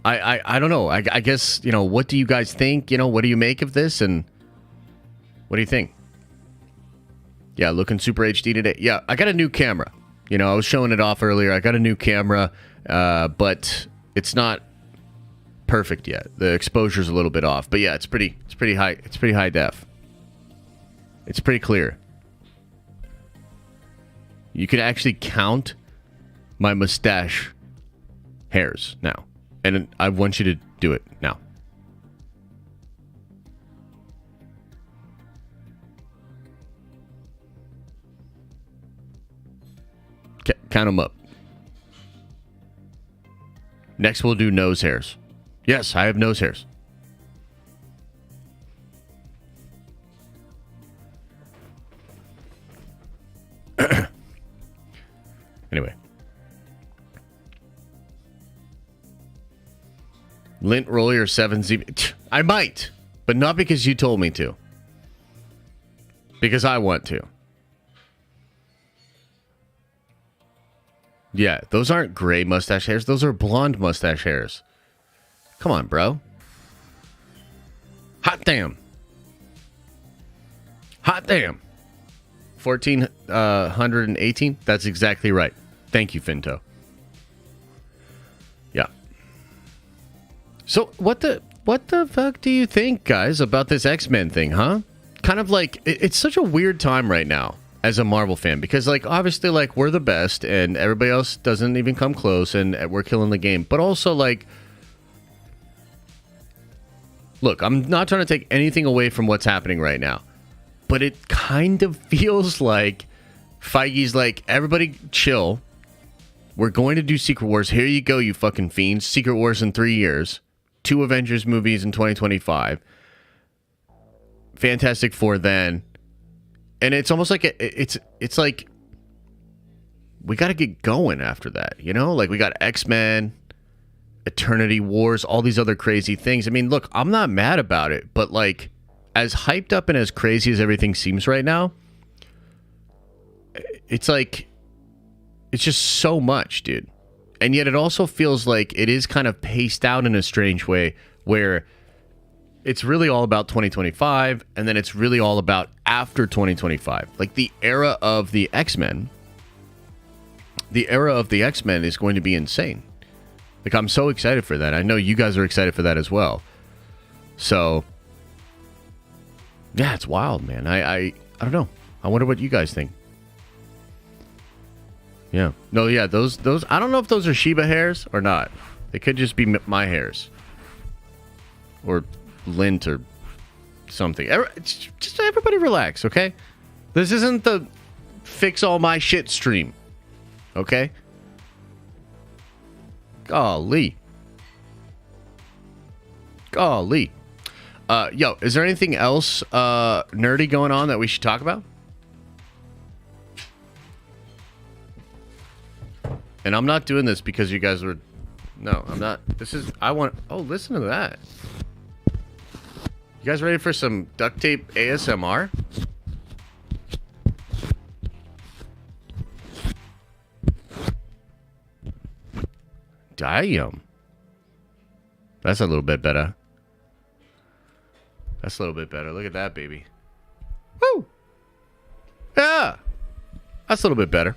I don't know. I guess, what do you guys think? What do you make of this? And what do you think? Yeah, looking super HD today. Yeah, I got a new camera. I was showing it off earlier. I got a new camera, but it's not perfect yet. The exposure's a little bit off. But yeah, it's pretty high. It's pretty high def. It's pretty clear. You can actually count my mustache hairs now. And I want you to do it now. Count them up. Next, we'll do nose hairs. Yes, I have nose hairs. Anyway. Lint roller 7Z. I might, but not because you told me to. Because I want to. Yeah, those aren't gray mustache hairs. Those are blonde mustache hairs. Come on, bro. Hot damn. Hot damn. 1418? That's exactly right. Thank you, Finto. Yeah. So, what the fuck do you think, guys, about this X-Men thing, huh? Kind of like, it's such a weird time right now as a Marvel fan, because, like, obviously, like, we're the best, and everybody else doesn't even come close, and we're killing the game. But also, like, look, I'm not trying to take anything away from what's happening right now, but it kind of feels like Feige's like, everybody chill. We're going to do Secret Wars. Here you go, you fucking fiends. Secret Wars in 3 years. 2 Avengers movies in 2025. Fantastic Four then, and it's almost like it's like we got to get going after that, you know? Like we got X-Men, Eternity Wars, all these other crazy things. I mean, look, I'm not mad about it, but like as hyped up and as crazy as everything seems right now, it's like it's just so much, dude. And yet it also feels like it is kind of paced out in a strange way where it's really all about 2025 and then it's really all about after 2025. Like the era of the X-Men. The era of the X-Men is going to be insane. Like, I'm so excited for that. I know you guys are excited for that as well. So, yeah, it's wild, man. I don't know. I wonder what you guys think. Yeah. No, yeah, those I don't know if those are Shiba hairs or not. They could just be my hairs. Or lint or something. Just everybody relax, okay? This isn't the fix all my shit stream. Okay? Golly. Yo, is there anything else nerdy going on that we should talk about? And I'm not doing this because you guys were... No, I'm not. This is... I want... Oh, listen to that. You guys ready for some duct tape ASMR? Damn. That's a little bit better. That's a little bit better. Look at that, baby. Woo! Yeah! That's a little bit better.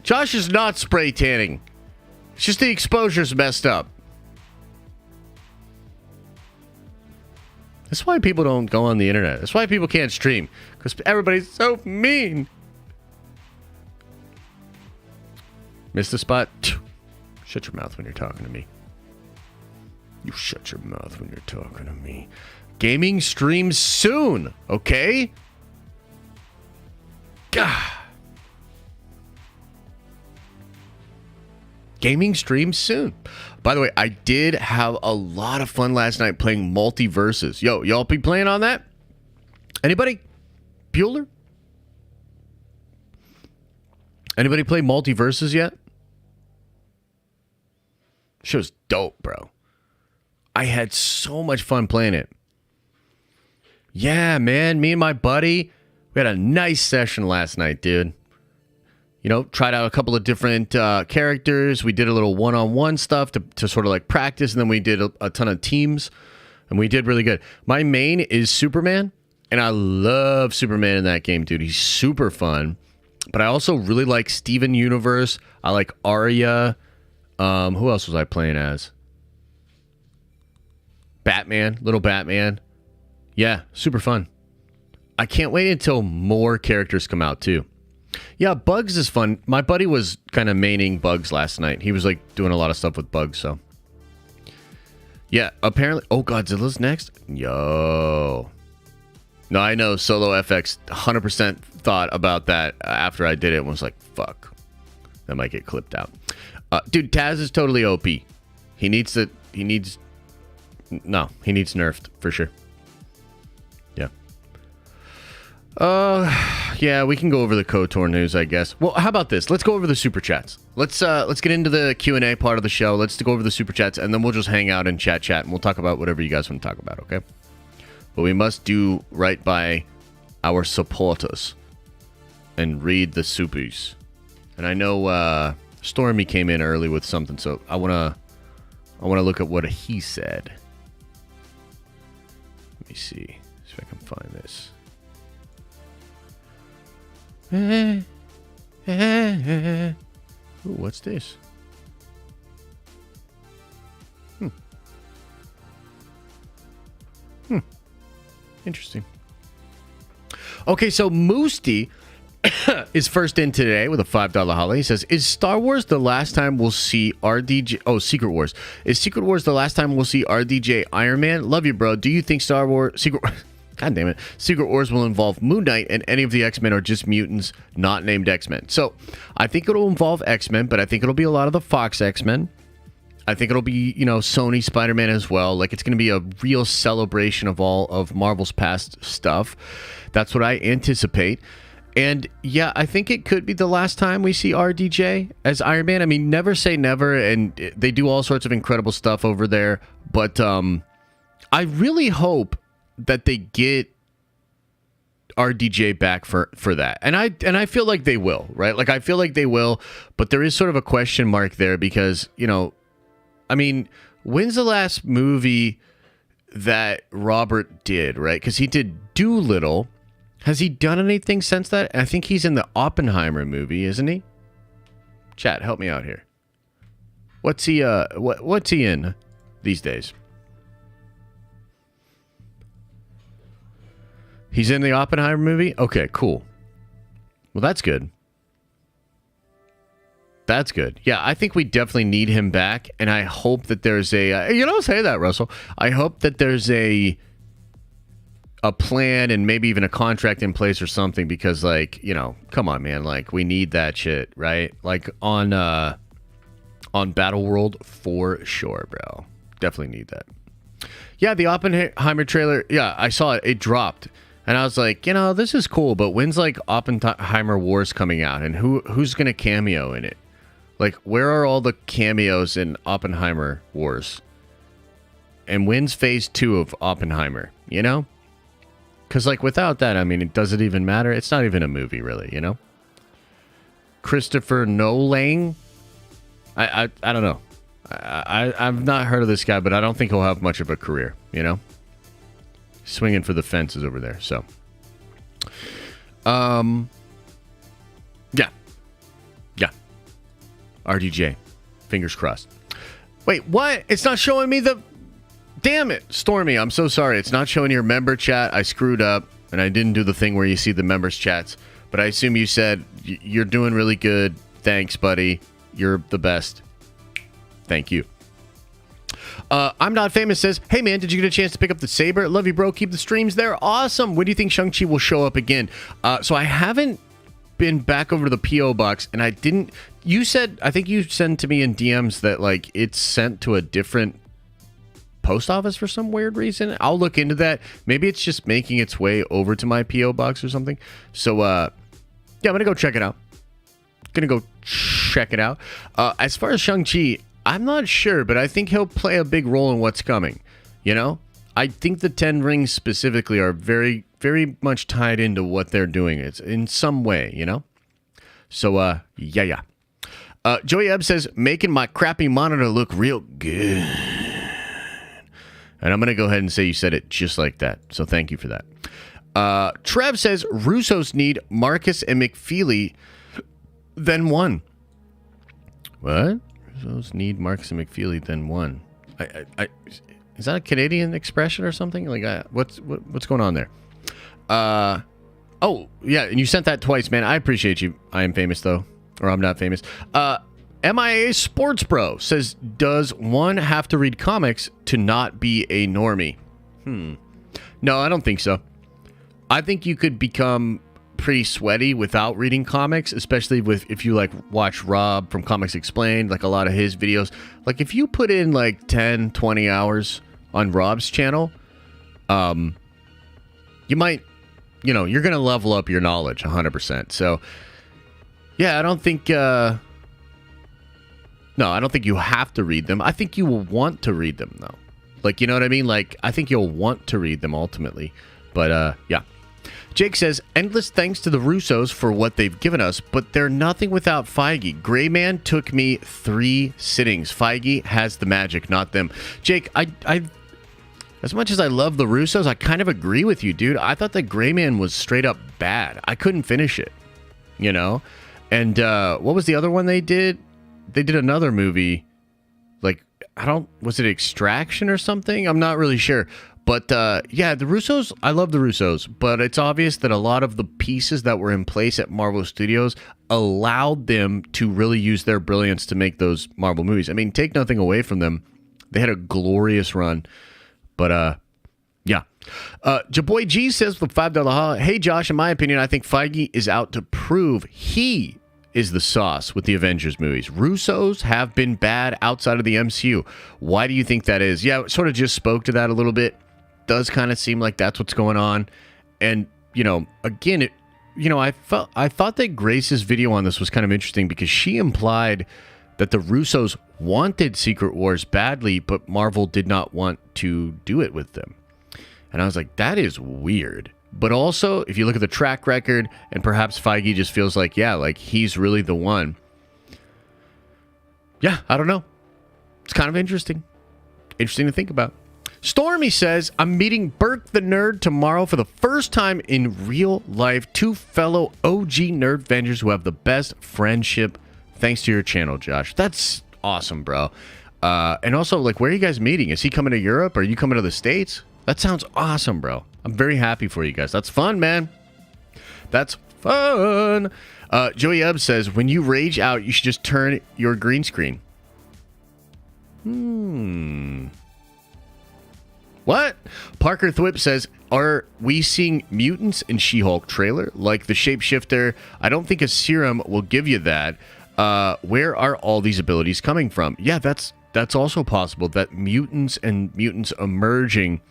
Josh is not spray tanning. It's just the exposure's messed up. That's why people don't go on the internet. That's why people can't stream. Because everybody's so mean. Missed the spot? Shut your mouth when you're talking to me. You shut your mouth when you're talking to me. Gaming streams soon, okay? Gah. Gaming streams soon. By the way, I did have a lot of fun last night playing Multiverses. Yo, y'all be playing on that? Anybody? Bueller? Anybody play Multiverses yet? Show's dope, bro. I had so much fun playing it. Yeah, man. Me and my buddy, we had a nice session last night, dude. You know, tried out a couple of different characters. We did a little one-on-one stuff to sort of like practice, and then we did a ton of teams, and we did really good. My main is Superman, and I love Superman in that game, dude. He's super fun. But I also really like Steven Universe. I like Arya. Who else was I playing as? Batman, little Batman. Yeah, super fun. I can't wait until more characters come out too. Yeah, Bugs is fun. My buddy was kind of maining Bugs last night. He was like doing a lot of stuff with Bugs, so. Yeah, apparently. Oh, Godzilla's next? Yo. No, I know Solo FX 100% thought about that after I did it and was like, fuck. That might get clipped out. Dude, Taz is totally OP. He needs nerfed for sure. Yeah. Yeah, we can go over the KOTOR news, I guess. Well, how about this? Let's go over the super chats. Let's get into the Q&A part of the show. Let's go over the super chats, and then we'll just hang out and chat, and we'll talk about whatever you guys want to talk about, okay? But we must do right by our supporters and read the supers. And I know Stormy came in early with something, so I wanna look at what he said. Let me see if I can find this. Ooh, what's this? Interesting. Okay, so Moosty is first in today with a $5 holly. He says, is Star Wars the last time we'll see RDJ... Oh, Secret Wars. Is Secret Wars the last time we'll see RDJ Iron Man? Love you, bro. Do you think Star Wars... God damn it. Secret Wars will involve Moon Knight and any of the X-Men are just mutants not named X-Men? So, I think it'll involve X-Men, but I think it'll be a lot of the Fox X-Men. I think it'll be, Sony Spider-Man as well. Like, it's going to be a real celebration of all of Marvel's past stuff. That's what I anticipate. And yeah, I think it could be the last time we see RDJ as Iron Man. I mean, never say never, and they do all sorts of incredible stuff over there. But I really hope that they get RDJ back for that. And I feel like they will, right? Like, I feel like they will, but there is sort of a question mark there because, I mean, when's the last movie that Robert did, right? Because he did Doolittle. Has he done anything since that? I think he's in the Oppenheimer movie, isn't he? Chat, help me out here. What's he in these days? He's in the Oppenheimer movie? Okay, cool. Well, that's good. That's good. Yeah, I think we definitely need him back, and I hope that there's say that, Russell. I hope that there's a plan and maybe even a contract in place or something because, like, come on, man. Like, we need that shit, right? Like, on Battleworld for sure, bro. Definitely need that. Yeah, the Oppenheimer trailer, yeah, I saw it. It dropped. And I was like, this is cool, but when's, like, Oppenheimer Wars coming out? And who's going to cameo in it? Like, where are all the cameos in Oppenheimer Wars? And when's phase 2 of Oppenheimer, Because, like, without that, I mean, does it even matter? It's not even a movie, really, Christopher Nolan? I don't know. I've not heard of this guy, but I don't think he'll have much of a career, Swinging for the fences over there, so. Yeah. RDJ. Fingers crossed. Wait, what? It's not showing me the... Damn it, Stormy, I'm so sorry. It's not showing your member chat. I screwed up, and I didn't do the thing where you see the members' chats. But I assume you said, you're doing really good. Thanks, buddy. You're the best. Thank you. I'm Not Famous says, hey, man, did you get a chance to pick up the saber? Love you, bro. Keep the streams there. Awesome. When do you think Shang-Chi will show up again? So I haven't been back over to the P.O. box, and I didn't... I think you sent to me in DMs that, like, it's sent to a different post office for some weird reason. I'll look into that. Maybe it's just making its way over to my P.O. box or something. So, yeah, I'm going to go check it out. As far as Shang-Chi, I'm not sure, but I think he'll play a big role in what's coming. I think the 10 Rings specifically are very, very much tied into what they're doing. It's in some way, So, yeah. Joey Ebb says, making my crappy monitor look real good. And I'm going to go ahead and say you said it just like that. So thank you for that. Trev says, Russos need Marcus and McFeely, then one. What? Russos need Marcus and McFeely, then one. Is that a Canadian expression or something? Like, what's going on there? Oh, yeah, and you sent that twice, man. I appreciate you. I am famous, though. Or I'm not famous. MIA Sports Bro says, does one have to read comics to not be a normie? No, I don't think so. I think you could become pretty sweaty without reading comics, especially if you, like, watch Rob from Comics Explained, like a lot of his videos. Like, if you put in, like, 10, 20 hours on Rob's channel, you might, you're going to level up your knowledge 100%. So, yeah, I don't think... No, I don't think you have to read them. I think you will want to read them, though. Like, you know what I mean? Like, I think you'll want to read them ultimately. But, yeah. Jake says, endless thanks to the Russos for what they've given us, but they're nothing without Feige. Gray Man took me 3 sittings. Feige has the magic, not them. Jake, I as much as I love the Russos, I kind of agree with you, dude. I thought that Gray Man was straight up bad. I couldn't finish it, And what was the other one they did? They did another movie, like, was it Extraction or something? I'm not really sure. But, yeah, the Russos, I love the Russos, but it's obvious that a lot of the pieces that were in place at Marvel Studios allowed them to really use their brilliance to make those Marvel movies. I mean, take nothing away from them. They had a glorious run. But, yeah. Jaboy G says with $5 hey, Josh, in my opinion, I think Feige is out to prove he is the sauce with the Avengers movies. Russos have been bad outside of the MCU. Why do you think that is? Yeah, sort of just spoke to that a little bit. Does kind of seem like that's what's going on. And, you know, again, I thought that Grace's video on this was kind of interesting because she implied that the Russos wanted Secret Wars badly, but Marvel did not want to do it with them. And I was like, that is weird. But also, if you look at the track record, and perhaps Feige just feels like, yeah, like he's really the one. Yeah, I don't know. It's kind of interesting. Interesting to think about. Stormy says, I'm meeting Burke the Nerd tomorrow for the first time in real life. 2 fellow OG Nerd Avengers who have the best friendship. Thanks to your channel, Josh. That's awesome, bro. And also, like, where are you guys meeting? Is he coming to Europe? Or are you coming to the States? That sounds awesome, bro. I'm very happy for you guys. That's fun, man. That's fun. Joey Ebb says, when you rage out, you should just turn your green screen. What? Parker Thwip says, are we seeing mutants in She-Hulk trailer? Like the shapeshifter? I don't think a serum will give you that. Where are all these abilities coming from? Yeah, that's also possible that mutants and mutants emerging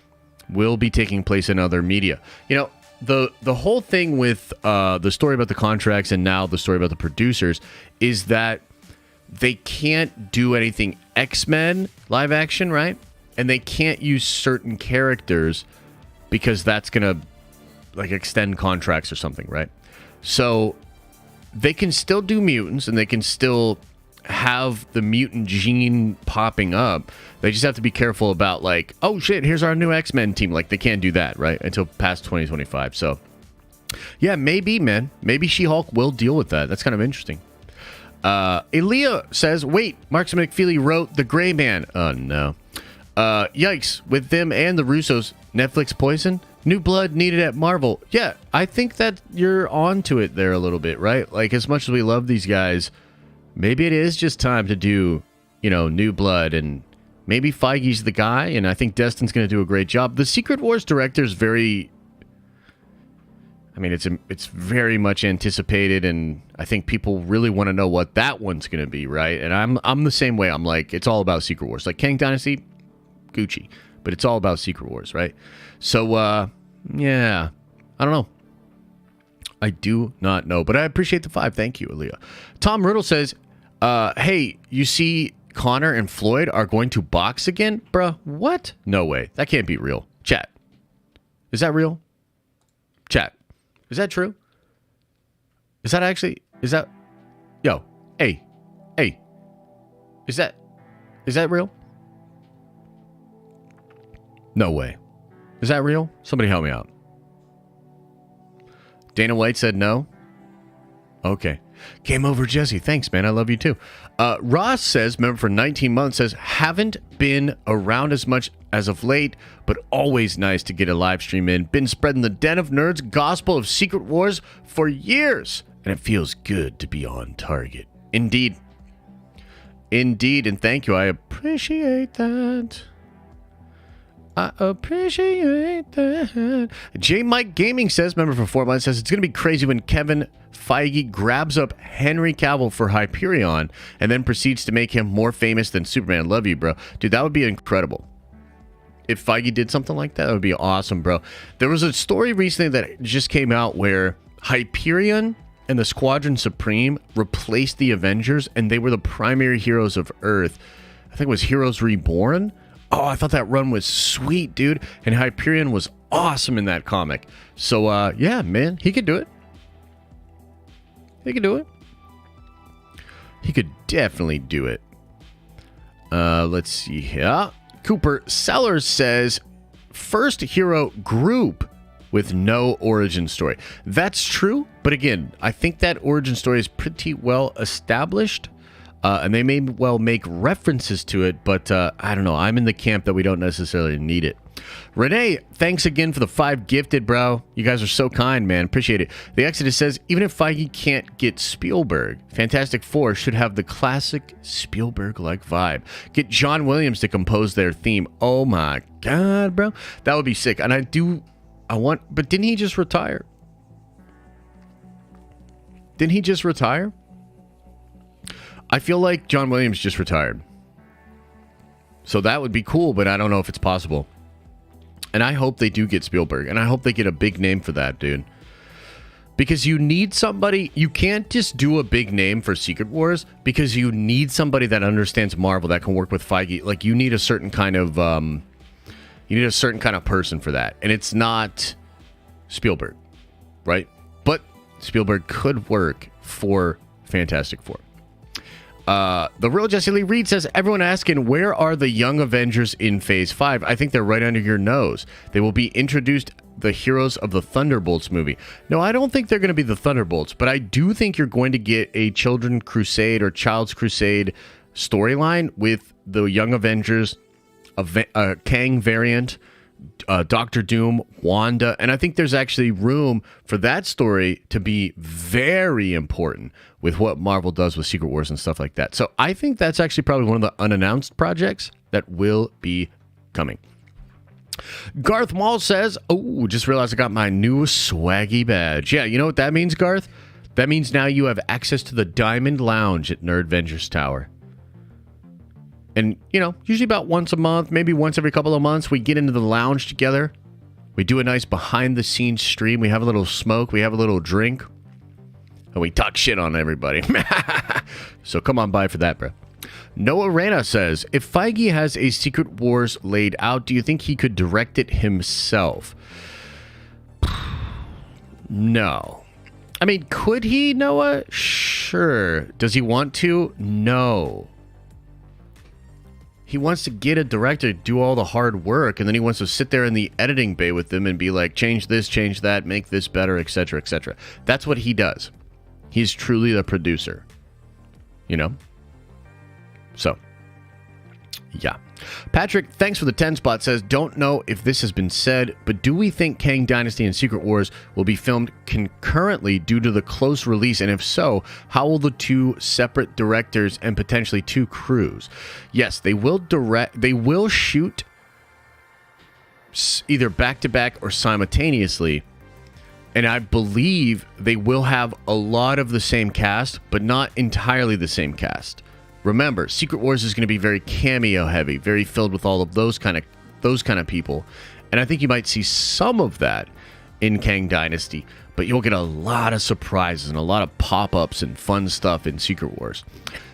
will be taking place in other media. You know, the whole thing with the story about the contracts and now the story about the producers is that they can't do anything X-Men live action, right? And they can't use certain characters because that's going to like extend contracts or something, right? So they can still do mutants and they can still have the mutant gene popping up. They just have to be careful about like, oh shit, here's our new X-Men team. Like they can't do that, right? Until past 2025. So yeah, maybe, man. Maybe She-Hulk will deal with that. That's kind of interesting. Elia says, wait, Mark McFeely wrote The Gray Man. Oh no. Yikes, with them and the Russos, Netflix poison? New blood needed at Marvel. Yeah, I think that you're onto it there a little bit, right? Like as much as we love these guys, maybe it is just time to do, you know, new blood, and maybe Feige's the guy, and I think Destin's going to do a great job. The Secret Wars director is very, I mean, it's very much anticipated, and I think people really want to know what that one's going to be, right? And I'm the same way. I'm like, it's all about Secret Wars. Like Kang Dynasty, Gucci, but it's all about Secret Wars, right? So, yeah, I don't know. I do not know, but I appreciate the 5. Thank you, Aaliyah. Tom Riddle says, hey, you see Connor and Floyd are going to box again? Bruh, what? No way. That can't be real. Chat. Is that real? Chat. Is that true? Is that... Yo, hey. Is that real? No way. Is that real? Somebody help me out. Dana White said no. Okay. Game over, Jesse. Thanks, man. I love you too. Ross says, member for 19 months, says, haven't been around as much as of late, but always nice to get a live stream in. Been spreading the Den of Nerds gospel of Secret Wars for years, and it feels good to be on target. Indeed. Indeed, and thank you. I appreciate that. I appreciate that. J Mike Gaming says, member for 4 months, says it's going to be crazy when Kevin Feige grabs up Henry Cavill for Hyperion and then proceeds to make him more famous than Superman. Love you, bro. Dude, that would be incredible. If Feige did something like that, that would be awesome, bro. There was a story recently that just came out where Hyperion and the Squadron Supreme replaced the Avengers, and they were the primary heroes of Earth. I think it was Heroes Reborn. Oh, I thought that run was sweet, dude. And Hyperion was awesome in that comic. So, yeah, man, he could do it. He could do it. He could definitely do it. Let's see here. Cooper Sellers says, first hero group with no origin story. That's true, but again, I think that origin story is pretty well established. And they may well make references to it, but I don't know. I'm in the camp that we don't necessarily need it. Renee, thanks again for the 5 gifted, bro. You guys are so kind, man. Appreciate it. The Exodus says, even if Feige can't get Spielberg, Fantastic Four should have the classic Spielberg-like vibe. Get John Williams to compose their theme. Oh my God, bro. That would be sick. And but didn't he just retire? Didn't he just retire? I feel like John Williams just retired. So that would be cool, but I don't know if it's possible. And I hope they do get Spielberg. And I hope they get a big name for that, dude. Because you need somebody... You can't just do a big name for Secret Wars. Because you need somebody that understands Marvel that can work with Feige. Like, you need a certain kind of... you need a certain kind of person for that. And it's not Spielberg. Right? But Spielberg could work for Fantastic Four. The real Jesse Lee Reed says, everyone asking, where are the young Avengers in Phase 5? I think they're right under your nose. They will be introduced the heroes of the Thunderbolts movie. No, I don't think they're going to be the Thunderbolts, but I do think you're going to get a Children's Crusade or Child's Crusade storyline with the young Avengers, a Kang variant, Doctor Doom, Wanda, and I think there's actually room for that story to be very important with what Marvel does with Secret Wars and stuff like that. So I think that's actually probably one of the unannounced projects that will be coming. Garth Mall says, oh, just realized I got my new swaggy badge. Yeah, you know what that means, Garth? That means now you have access to the Diamond Lounge at Nerd Vengers Tower. And, you know, usually about once a month, maybe once every couple of months, we get into the lounge together. We do a nice behind-the-scenes stream. We have a little smoke. We have a little drink. And we talk shit on everybody. So come on by for that, bro. Noah Reyna says, if Feige has a Secret Wars laid out, do you think he could direct it himself? No. I mean, could he, Noah? Sure. Does he want to? No. He wants to get a director to do all the hard work, and then he wants to sit there in the editing bay with them and be like, change this, change that, make this better, etc., etc. That's what he does. He's truly the producer. You know? So, yeah. Patrick, thanks for the 10 spot, says, don't know if this has been said, but do we think Kang Dynasty and Secret Wars will be filmed concurrently due to the close release? And if so, how will the two separate directors and potentially two crews? Yes, they will shoot either back-to-back or simultaneously. And I believe they will have a lot of the same cast, but not entirely the same cast. Remember, Secret Wars is going to be very cameo heavy, very filled with all of those kind of people. And I think you might see some of that in Kang Dynasty, but you'll get a lot of surprises and a lot of pop-ups and fun stuff in Secret Wars.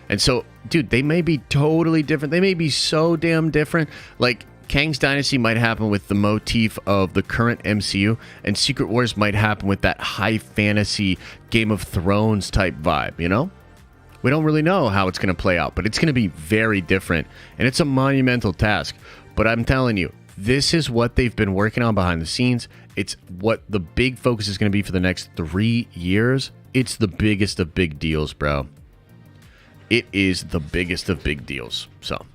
And so, dude, they may be totally different. They may be so damn different. Like, Kang's Dynasty might happen with the motif of the current MCU, and Secret Wars might happen with that high fantasy Game of Thrones type vibe, you know? We don't really know how it's going to play out, but it's going to be very different, and it's a monumental task. But I'm telling you, this is what they've been working on behind the scenes. It's what the big focus is going to be for the next 3 years. It's the biggest of big deals, bro. It is the biggest of big deals. So,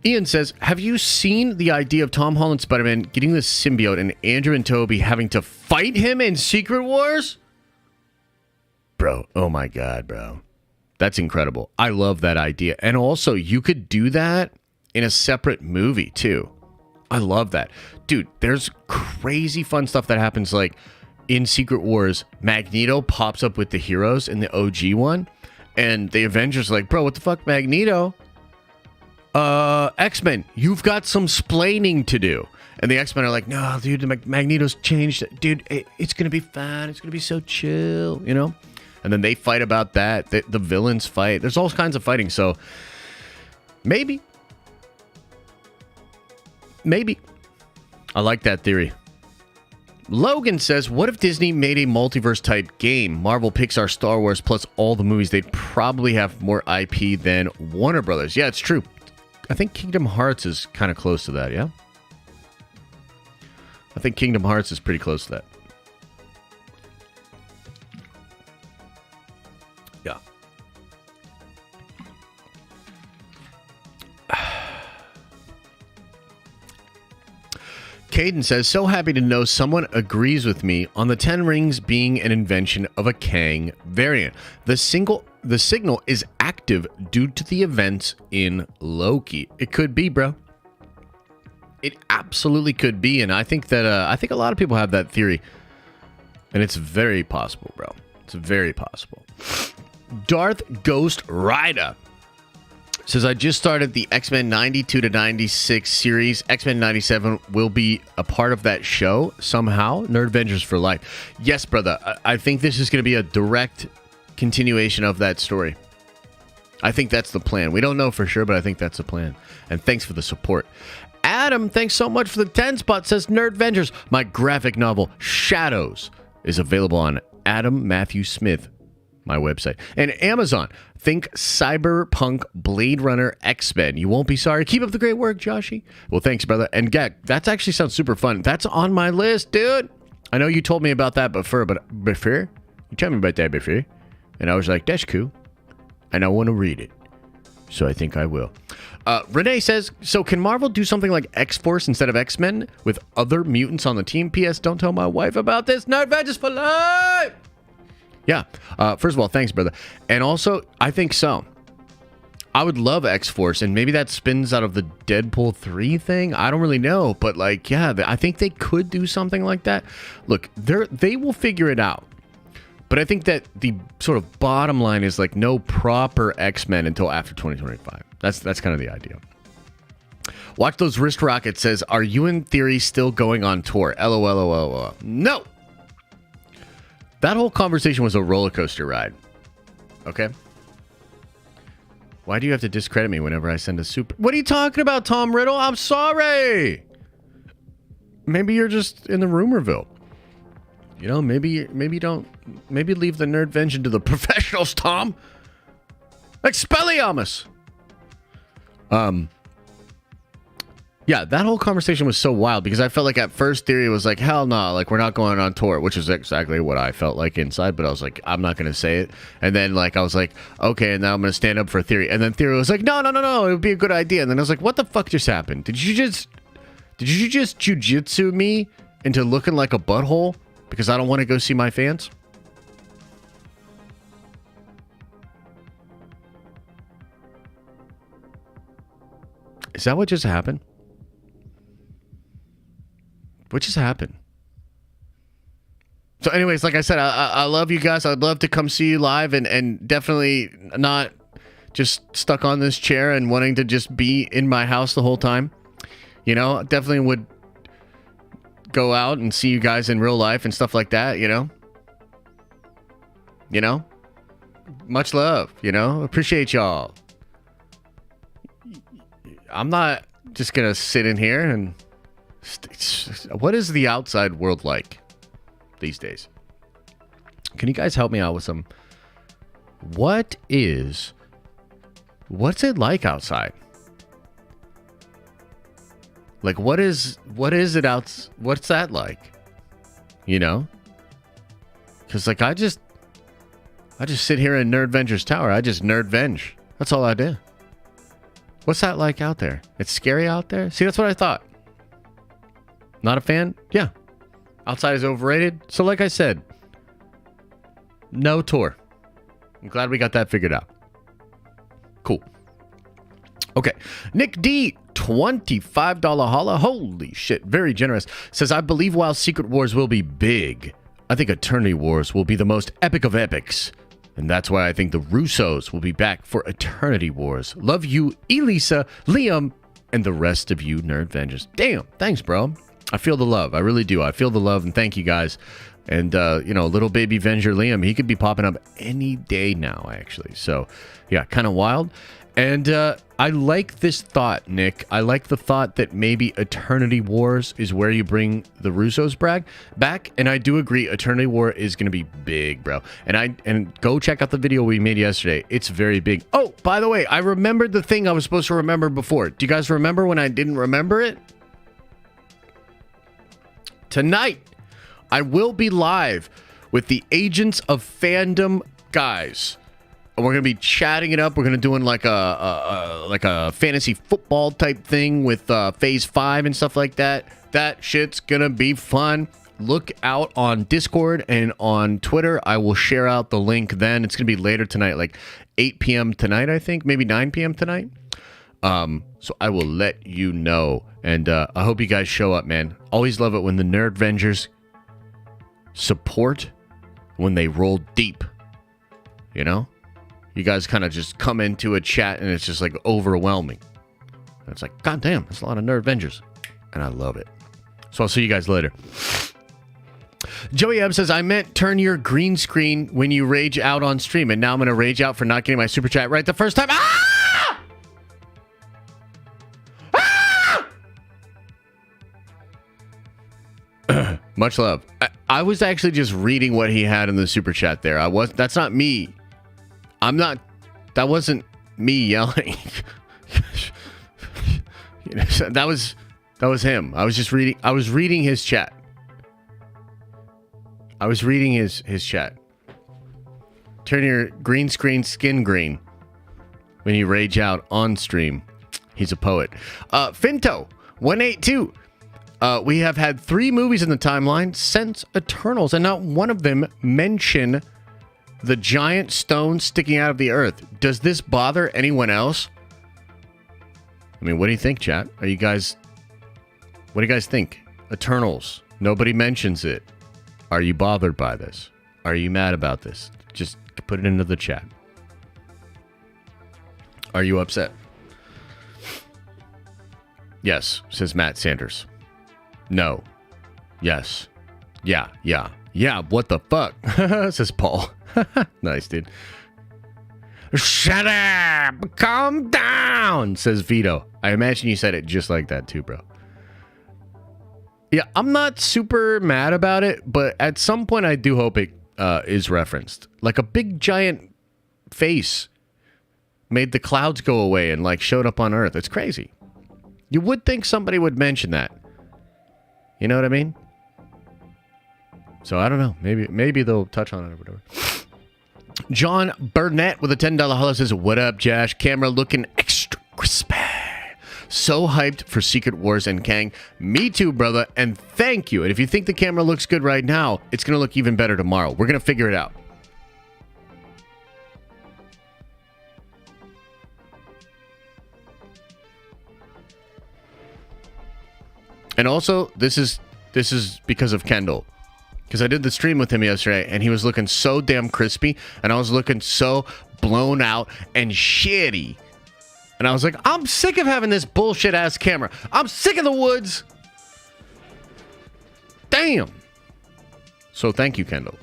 Ian says, have you seen the idea of Tom Holland Spider-Man getting the symbiote and Andrew and Toby having to fight him in Secret Wars? Bro, oh my God, bro. That's incredible. I love that idea. And also, you could do that in a separate movie, too. I love that. Dude, there's crazy fun stuff that happens, like, in Secret Wars. Magneto pops up with the heroes in the OG one, and the Avengers are like, bro, what the fuck, Magneto? X-Men, you've got some splaining to do. And the X-Men are like, no, dude, Magneto's changed. Dude, it's going to be fine. It's going to be so chill, you know? And then they fight about that. The villains fight. There's all kinds of fighting. So, maybe. Maybe. I like that theory. Logan says, what if Disney made a multiverse type game? Marvel, Pixar, Star Wars, plus all the movies. They'd probably have more IP than Warner Brothers. Yeah, it's true. I think Kingdom Hearts is kind of close to that, yeah? I think Kingdom Hearts is pretty close to that. Yeah. Caden says, so happy to know someone agrees with me on the 10 Rings being an invention of a Kang variant. The signal is active due to the events in Loki. It could be, bro. It absolutely could be, and I think that I think a lot of people have that theory, and it's very possible, bro. It's very possible. Darth Ghost Rider says, I just started the X-Men 92 to 96 series. X-Men 97 will be a part of that show somehow. Nerd Avengers for life. Yes, brother. I think this is going to be a direct continuation of that story. I think that's the plan. We don't know for sure, but I think that's the plan. And thanks for the support. Adam, thanks so much for the 10 spot. Says, Nerd Avengers, my graphic novel, Shadows, is available on Adam Matthew Smith, my website. And Amazon, think Cyberpunk Blade Runner X-Men. You won't be sorry. Keep up the great work, Joshy. Well, thanks, brother. And Gag, that actually sounds super fun. That's on my list, dude. I know you told me about that before, you told me about that before. And I was like, that's cool. And I want to read it. So I think I will. Renee says, so can Marvel do something like X-Force instead of X-Men with other mutants on the team? P.S. Don't tell my wife about this. Nerd Avengers for life! Yeah. First of all, thanks, brother. And also, I think so. I would love X-Force, and maybe that spins out of the Deadpool 3 thing. I don't really know, but like, yeah, I think they could do something like that. Look, they will figure it out. But I think that the sort of bottom line is like no proper X-Men until after 2025. That's kind of the idea. Watch Those Wrist Rockets says, are you in theory still going on tour? LOL. No! That whole conversation was a roller coaster ride. Okay? Why do you have to discredit me whenever I send a super... What are you talking about, Tom Riddle? I'm sorry! Maybe you're just in the rumorville. You know, maybe don't... Maybe leave the nerd vengeance to the professionals, Tom. Expelliarmus! Yeah, that whole conversation was so wild because I felt like at first Theory was like, hell no, like we're not going on tour, which is exactly what I felt like inside, but I was like, I'm not going to say it. And then like, I was like, okay, and now I'm going to stand up for Theory. And then Theory was like, no, it would be a good idea. And then I was like, what the fuck just happened? Did you just jujitsu me into looking like a butthole because I don't want to go see my fans? Is that what just happened? What just happened? So anyways, like I said, I love you guys. I'd love to come see you live and definitely not just stuck on this chair and wanting to just be in my house the whole time. You know, definitely would go out and see you guys in real life and stuff like that, you know? You know? Much love, you know? Appreciate y'all. I'm not just going to sit in here and... What is the outside world like these days? Can you guys help me out with some... What's it like outside? Like, what is it out... What's that like? You know? Because, like, I just sit here in Nerd Venger's Tower. I just nerd venge. That's all I do. What's that like out there? It's scary out there? See, that's what I thought. Not a fan? Yeah. Outside is overrated. So like I said, no tour. I'm glad we got that figured out. Cool. Okay. Nick D, $25 holla. Holy shit. Very generous. Says, I believe while Secret Wars will be big, I think Eternity Wars will be the most epic of epics. And that's why I think the Russos will be back for Eternity Wars. Love you, Elisa, Liam, and the rest of you Nerd Vengers. Damn. Thanks, bro. I feel the love. I really do. I feel the love, and thank you guys. And, you know, little baby Venger Liam, he could be popping up any day now, actually. So, yeah, kind of wild. And I like this thought, Nick. I like the thought that maybe Eternity Wars is where you bring the Russos back. And I do agree, Eternity War is going to be big, bro. And go check out the video we made yesterday. It's very big. Oh, by the way, I remembered the thing I was supposed to remember before. Do you guys remember when I didn't remember it? Tonight, I will be live with the Agents of Fandom guys. And we're going to be chatting it up. We're going to do like a fantasy football type thing with Phase 5 and stuff like that. That shit's going to be fun. Look out on Discord and on Twitter. I will share out the link then. It's going to be later tonight, like 8 p.m. tonight, I think. Maybe 9 p.m. tonight. So I will let you know. And I hope you guys show up, man. Always love it when the Nerd Vengers support when they roll deep. You know? You guys kind of just come into a chat and it's just like overwhelming. And it's like, God damn, that's a lot of Nerd Avengers. And I love it. So I'll see you guys later. Joey Ebb says, I meant turn your green screen when you rage out on stream. And now I'm going to rage out for not getting my super chat right the first time. Ah! Ah! Much love. I was actually just reading what he had in the super chat there. That's not me. That wasn't me yelling. That was him. I was reading his chat. I was reading his chat. Turn your green screen skin green when you rage out on stream. He's a poet. Finto 182. We have had 3 movies in the timeline since Eternals, and not one of them mention the giant stone sticking out of the earth. Does this bother anyone else? I mean, what do you think, chat? What do you guys think? Eternals. Nobody mentions it. Are you bothered by this? Are you mad about this? Just put it into the chat. Are you upset? Yes, says Matt Sanders. No. Yes. Yeah, what the fuck? Says Paul. Nice, dude. Shut up! Calm down! Says Vito. I imagine you said it just like that too, bro. Yeah, I'm not super mad about it, but at some point I do hope it is referenced. Like a big giant face made the clouds go away and like showed up on Earth. It's crazy. You would think somebody would mention that. You know what I mean? So I don't know. Maybe they'll touch on it or whatever. John Burnett with a $10 hello says, what up, Josh? Camera looking extra crispy. So hyped for Secret Wars and Kang. Me too, brother, and thank you. And if you think the camera looks good right now, it's going to look even better tomorrow. We're going to figure it out. And also, this is because of Kendall. Because I did the stream with him yesterday, and he was looking so damn crispy, and I was looking so blown out and shitty. And I was like, I'm sick of having this bullshit-ass camera. I'm sick of the woods. Damn. So thank you, Kendall,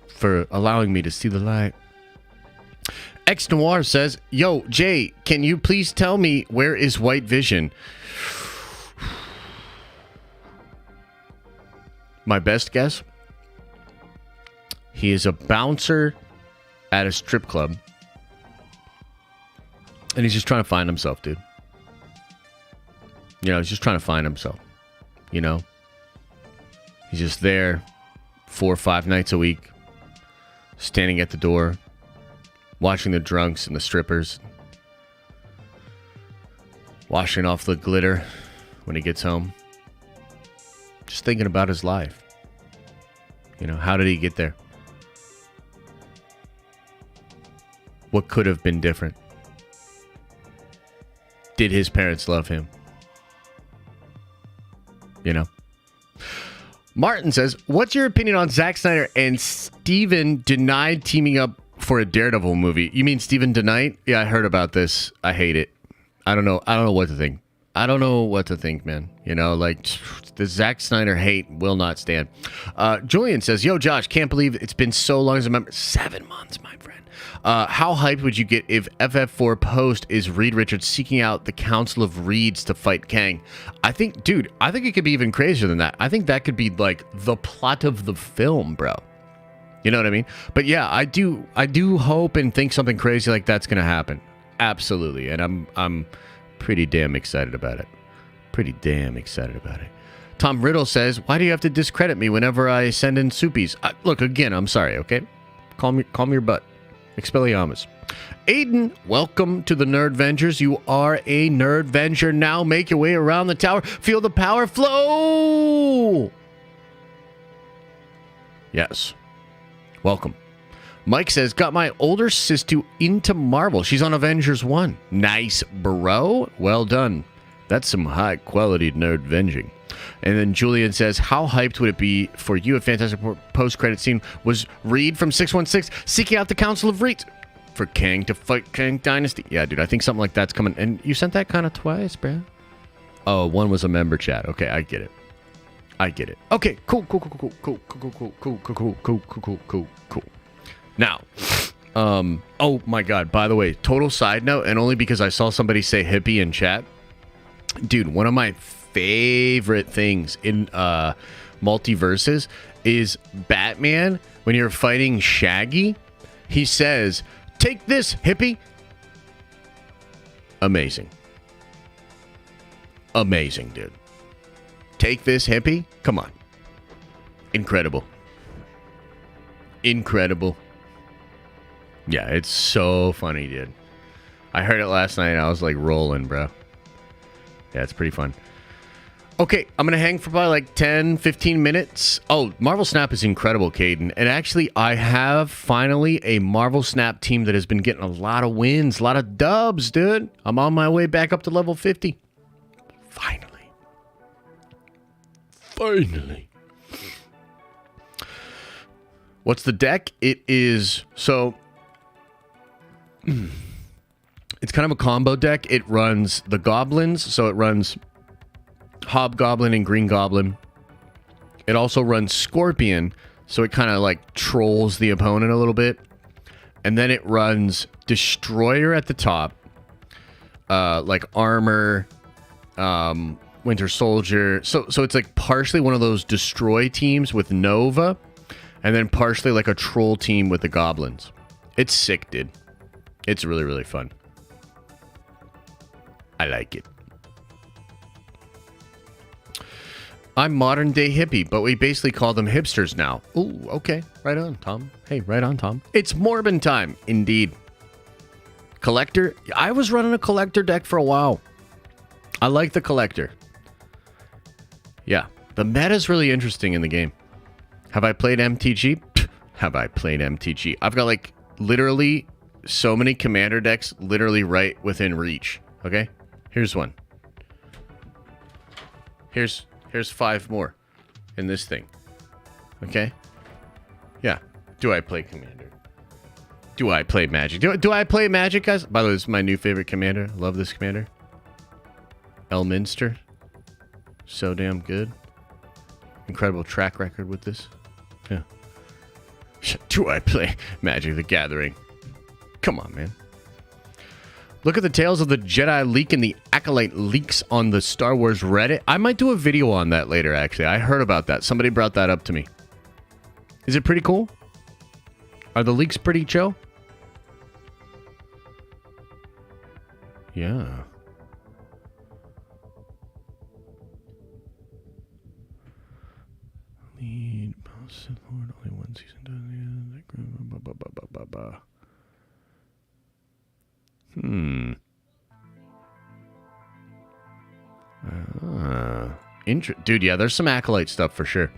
for allowing me to see the light. X Noir says, yo, Jay, can you please tell me where is White Vision? My best guess? He is a bouncer at a strip club. And he's just trying to find himself, dude. You know, he's just trying to find himself. You know? He's just there 4 or 5 nights a week. Standing at the door. Watching the drunks and the strippers. Washing off the glitter when he gets home. Just thinking about his life. You know, how did he get there? What could have been different? Did his parents love him? You know? Martin says, what's your opinion on Zack Snyder and Steven Denied teaming up for a Daredevil movie? You mean Steven Denied? Yeah, I heard about this. I hate it. I don't know what to think. I don't know what to think, man. You know, like, the Zack Snyder hate will not stand. Julian says, yo, Josh, can't believe it's been so long as a member. 7 months, my friend. How hyped would you get if FF4 Post is Reed Richards seeking out the Council of Reeds to fight Kang? I think it could be even crazier than that. I think that could be, like, the plot of the film, bro. You know what I mean? But yeah, I do hope and think something crazy like that's going to happen. Absolutely. And I'm pretty damn excited about it. Tom Riddle says, why do you have to discredit me whenever I send in soupies? Look, again, I'm sorry, okay? Calm your butt. Expelliarmus. Aiden, welcome to the Nerd Vengers. You are a Nerd Venger now. Make your way around the tower. Feel the power flow. Yes. Welcome. Mike says, got my older sister into Marvel. She's on Avengers 1. Nice, bro. Well done. That's some high quality nerd venging. And then Julian says, how hyped would it be for you if Fantastic Four post-credit scene was Reed from 616 seeking out the Council of Reeds? for Kang to fight Kang Dynasty. Yeah, dude, I think something like that's coming. And you sent that kind of twice, bro. Oh, one was a member chat. Okay, I get it. Okay, cool. Now, oh my God, by the way, total side note, and only because I saw somebody say hippie in chat. Dude, one of my favorite things in multiverses is Batman, when you're fighting Shaggy, he says, "Take this, hippie." Amazing. Amazing, dude. Take this, hippie? Come on. Incredible. Incredible. Yeah, it's so funny, dude. I heard it last night and I was like rolling, bro. Yeah, it's pretty fun. Okay, I'm going to hang for probably like 10, 15 minutes. Oh, Marvel Snap is incredible, Caden. And actually, I have finally a Marvel Snap team that has been getting a lot of wins, a lot of dubs, dude. I'm on my way back up to level 50. Finally. What's the deck? It is... So... It's kind of a combo deck. It runs the goblins, so it runs Hobgoblin and Green Goblin. It also runs Scorpion, so it kind of like trolls the opponent a little bit. And then it runs Destroyer at the top, like Armor, Winter Soldier. So it's like partially one of those destroy teams with Nova, and then partially like a troll team with the goblins. It's sick, dude. It's really, really fun. I like it. I'm modern day hippie, but we basically call them hipsters now. Ooh, okay. Right on, Tom. Hey, right on, Tom. It's Morbin time. Indeed. Collector. I was running a collector deck for a while. I like the collector. Yeah. The meta's really interesting in the game. Have I played MTG? Have I played MTG? I've got like literally so many commander decks literally right within reach. Okay? Here's one. Here's 5 more in this thing. Okay? Yeah. Do I play Commander? Do I play Magic? Do I play Magic, guys? By the way, this is my new favorite commander. Love this commander. Elminster. So damn good. Incredible track record with this. Yeah. Do I play Magic the Gathering? Come on, man. Look at the Tales of the Jedi leak and the Acolyte leaks on the Star Wars Reddit. I might do a video on that later, actually. I heard about that. Somebody brought that up to me. Is it pretty cool? Are the leaks pretty chill? Yeah. Lead Sith Lord, only one season does Dude, yeah, there's some Acolyte stuff for sure.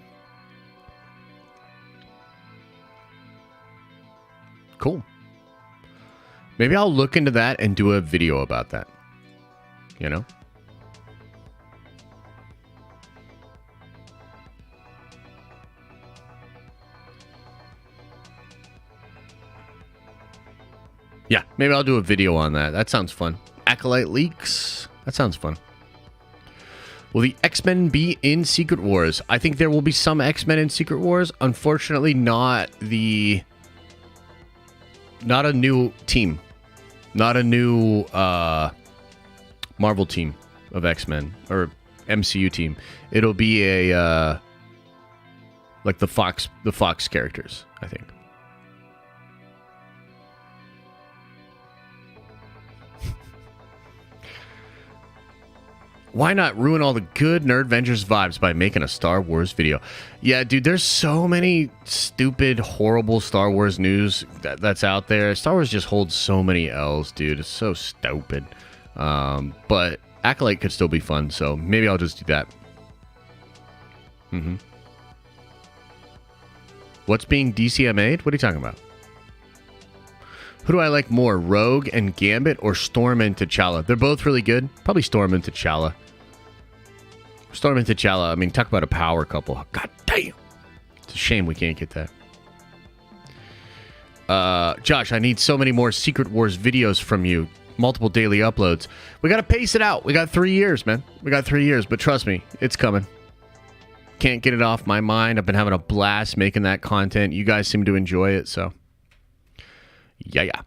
Cool. Maybe I'll look into that and do a video about that. You know? Yeah, maybe I'll do a video on that. That sounds fun. Acolyte leaks. That sounds fun. Will the X-Men be in Secret Wars? I think there will be some X-Men in Secret Wars. Unfortunately, not a new team. Not a new Marvel team of X-Men or MCU team. It'll be a like the Fox characters, I think. Why not ruin all the good Nerd Vengers vibes by making a Star Wars video? Yeah, dude, there's so many stupid, horrible Star Wars news that's out there. Star Wars just holds so many L's, dude. It's so stupid. But Acolyte could still be fun, so maybe I'll just do that. What's being DCMA'd? What are you talking about? Who do I like more, Rogue and Gambit or Storm and T'Challa? They're both really good. Probably Storm and T'Challa. Storm and T'Challa, I mean, talk about a power couple. God damn. It's a shame we can't get that. Josh, I need so many more Secret Wars videos from you. Multiple daily uploads. We got to pace it out. We got 3 years, man. We got 3 years, but trust me, it's coming. Can't get it off my mind. I've been having a blast making that content. You guys seem to enjoy it, so yeah.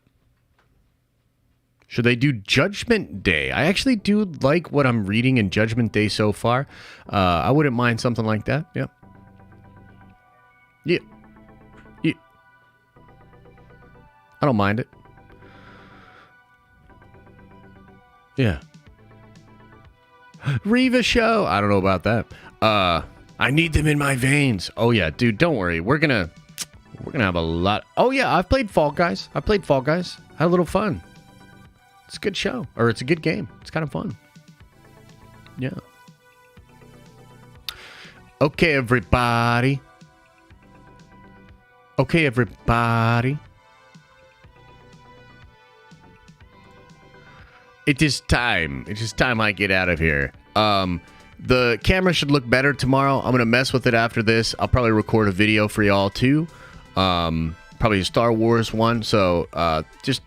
Should they do Judgment Day? I actually do like what I'm reading in Judgment Day so far. I wouldn't mind something like that. Yeah. I don't mind it. Yeah. Reva show. I don't know about that. I need them in my veins. Oh yeah, dude, don't worry. We're gonna have a lot. Oh yeah, I've played Fall Guys. Had a little fun. It's a good show. Or it's a good game. It's kind of fun. Yeah. Okay, everybody. It is time. It is time I get out of here. The camera should look better tomorrow. I'm going to mess with it after this. I'll probably record a video for y'all too. Probably a Star Wars one. So just,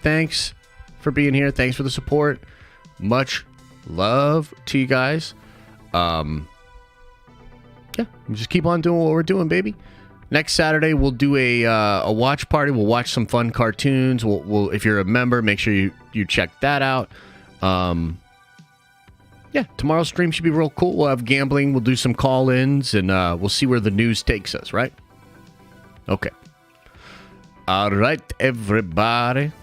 thanks for being here. Thanks for the support. Much love to you guys. Yeah, just keep on doing what we're doing, baby. Next Saturday, we'll do a watch party. We'll watch some fun cartoons. We'll if you're a member, make sure you check that out. Yeah, tomorrow's stream should be real cool. We'll have gambling. We'll do some call-ins, and we'll see where the news takes us, right? Okay. All right, everybody.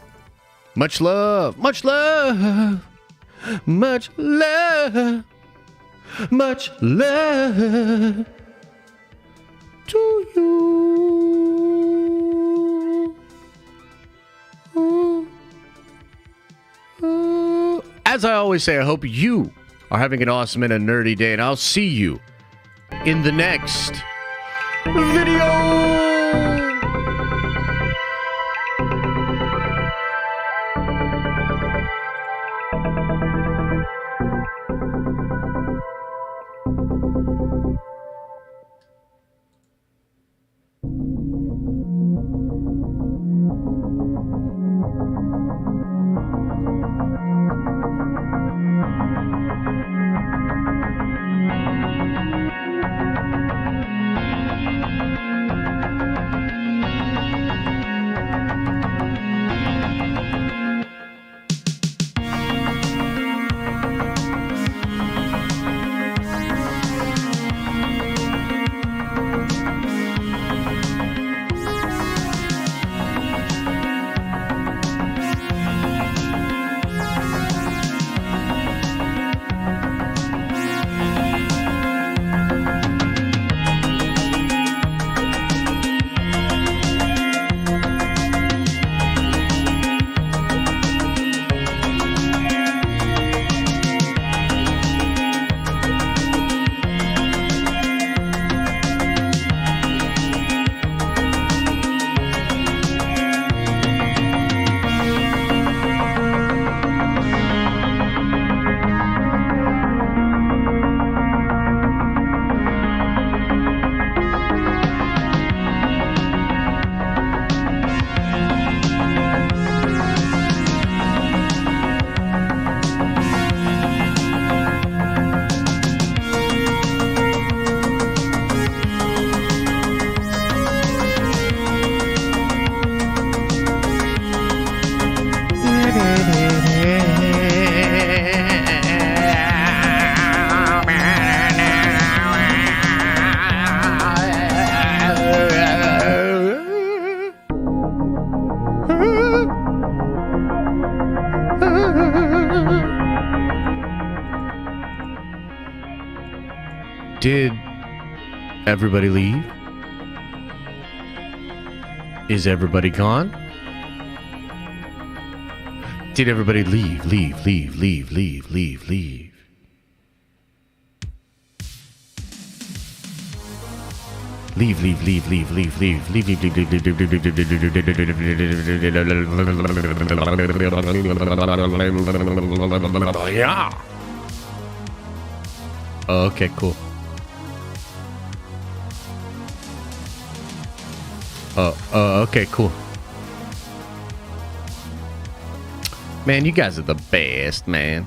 Much love. Much love. Much love. Much love. To you. As I always say, I hope you are having an awesome and a nerdy day, and I'll see you in the next video. Did everybody leave? Is everybody gone? Did everybody leave? Leave. Yeah. Okay, cool. Okay, cool. Man, you guys are the best, man.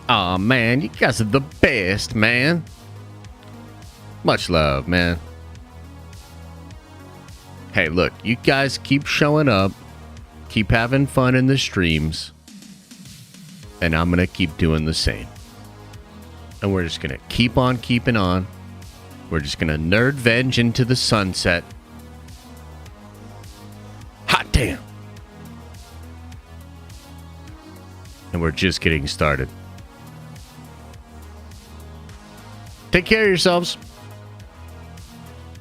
Aw, man, you guys are the best, man. Much love, man. Hey, look, you guys keep showing up. Keep having fun in the streams. And I'm going to keep doing the same. And we're just going to keep on keeping on. We're just going to nerd venge into the sunset. Hot damn. And we're just getting started. Take care of yourselves.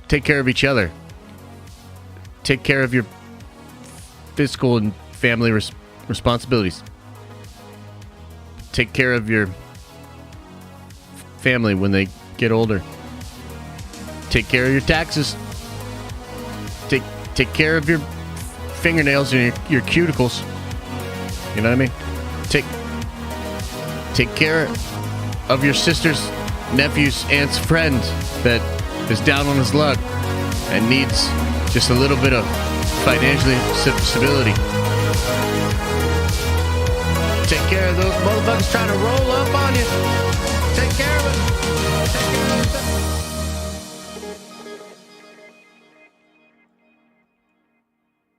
Take care of each other. Take care of your fiscal and family responsibilities. Take care of your family when they get older. Take care of your taxes. Take care of your fingernails and your cuticles. You know what I mean? Take care of your sister's, nephew's, aunt's friend that is down on his luck and needs just a little bit of financial stability. Take care of those motherfuckers trying to roll up on you. Take care of it.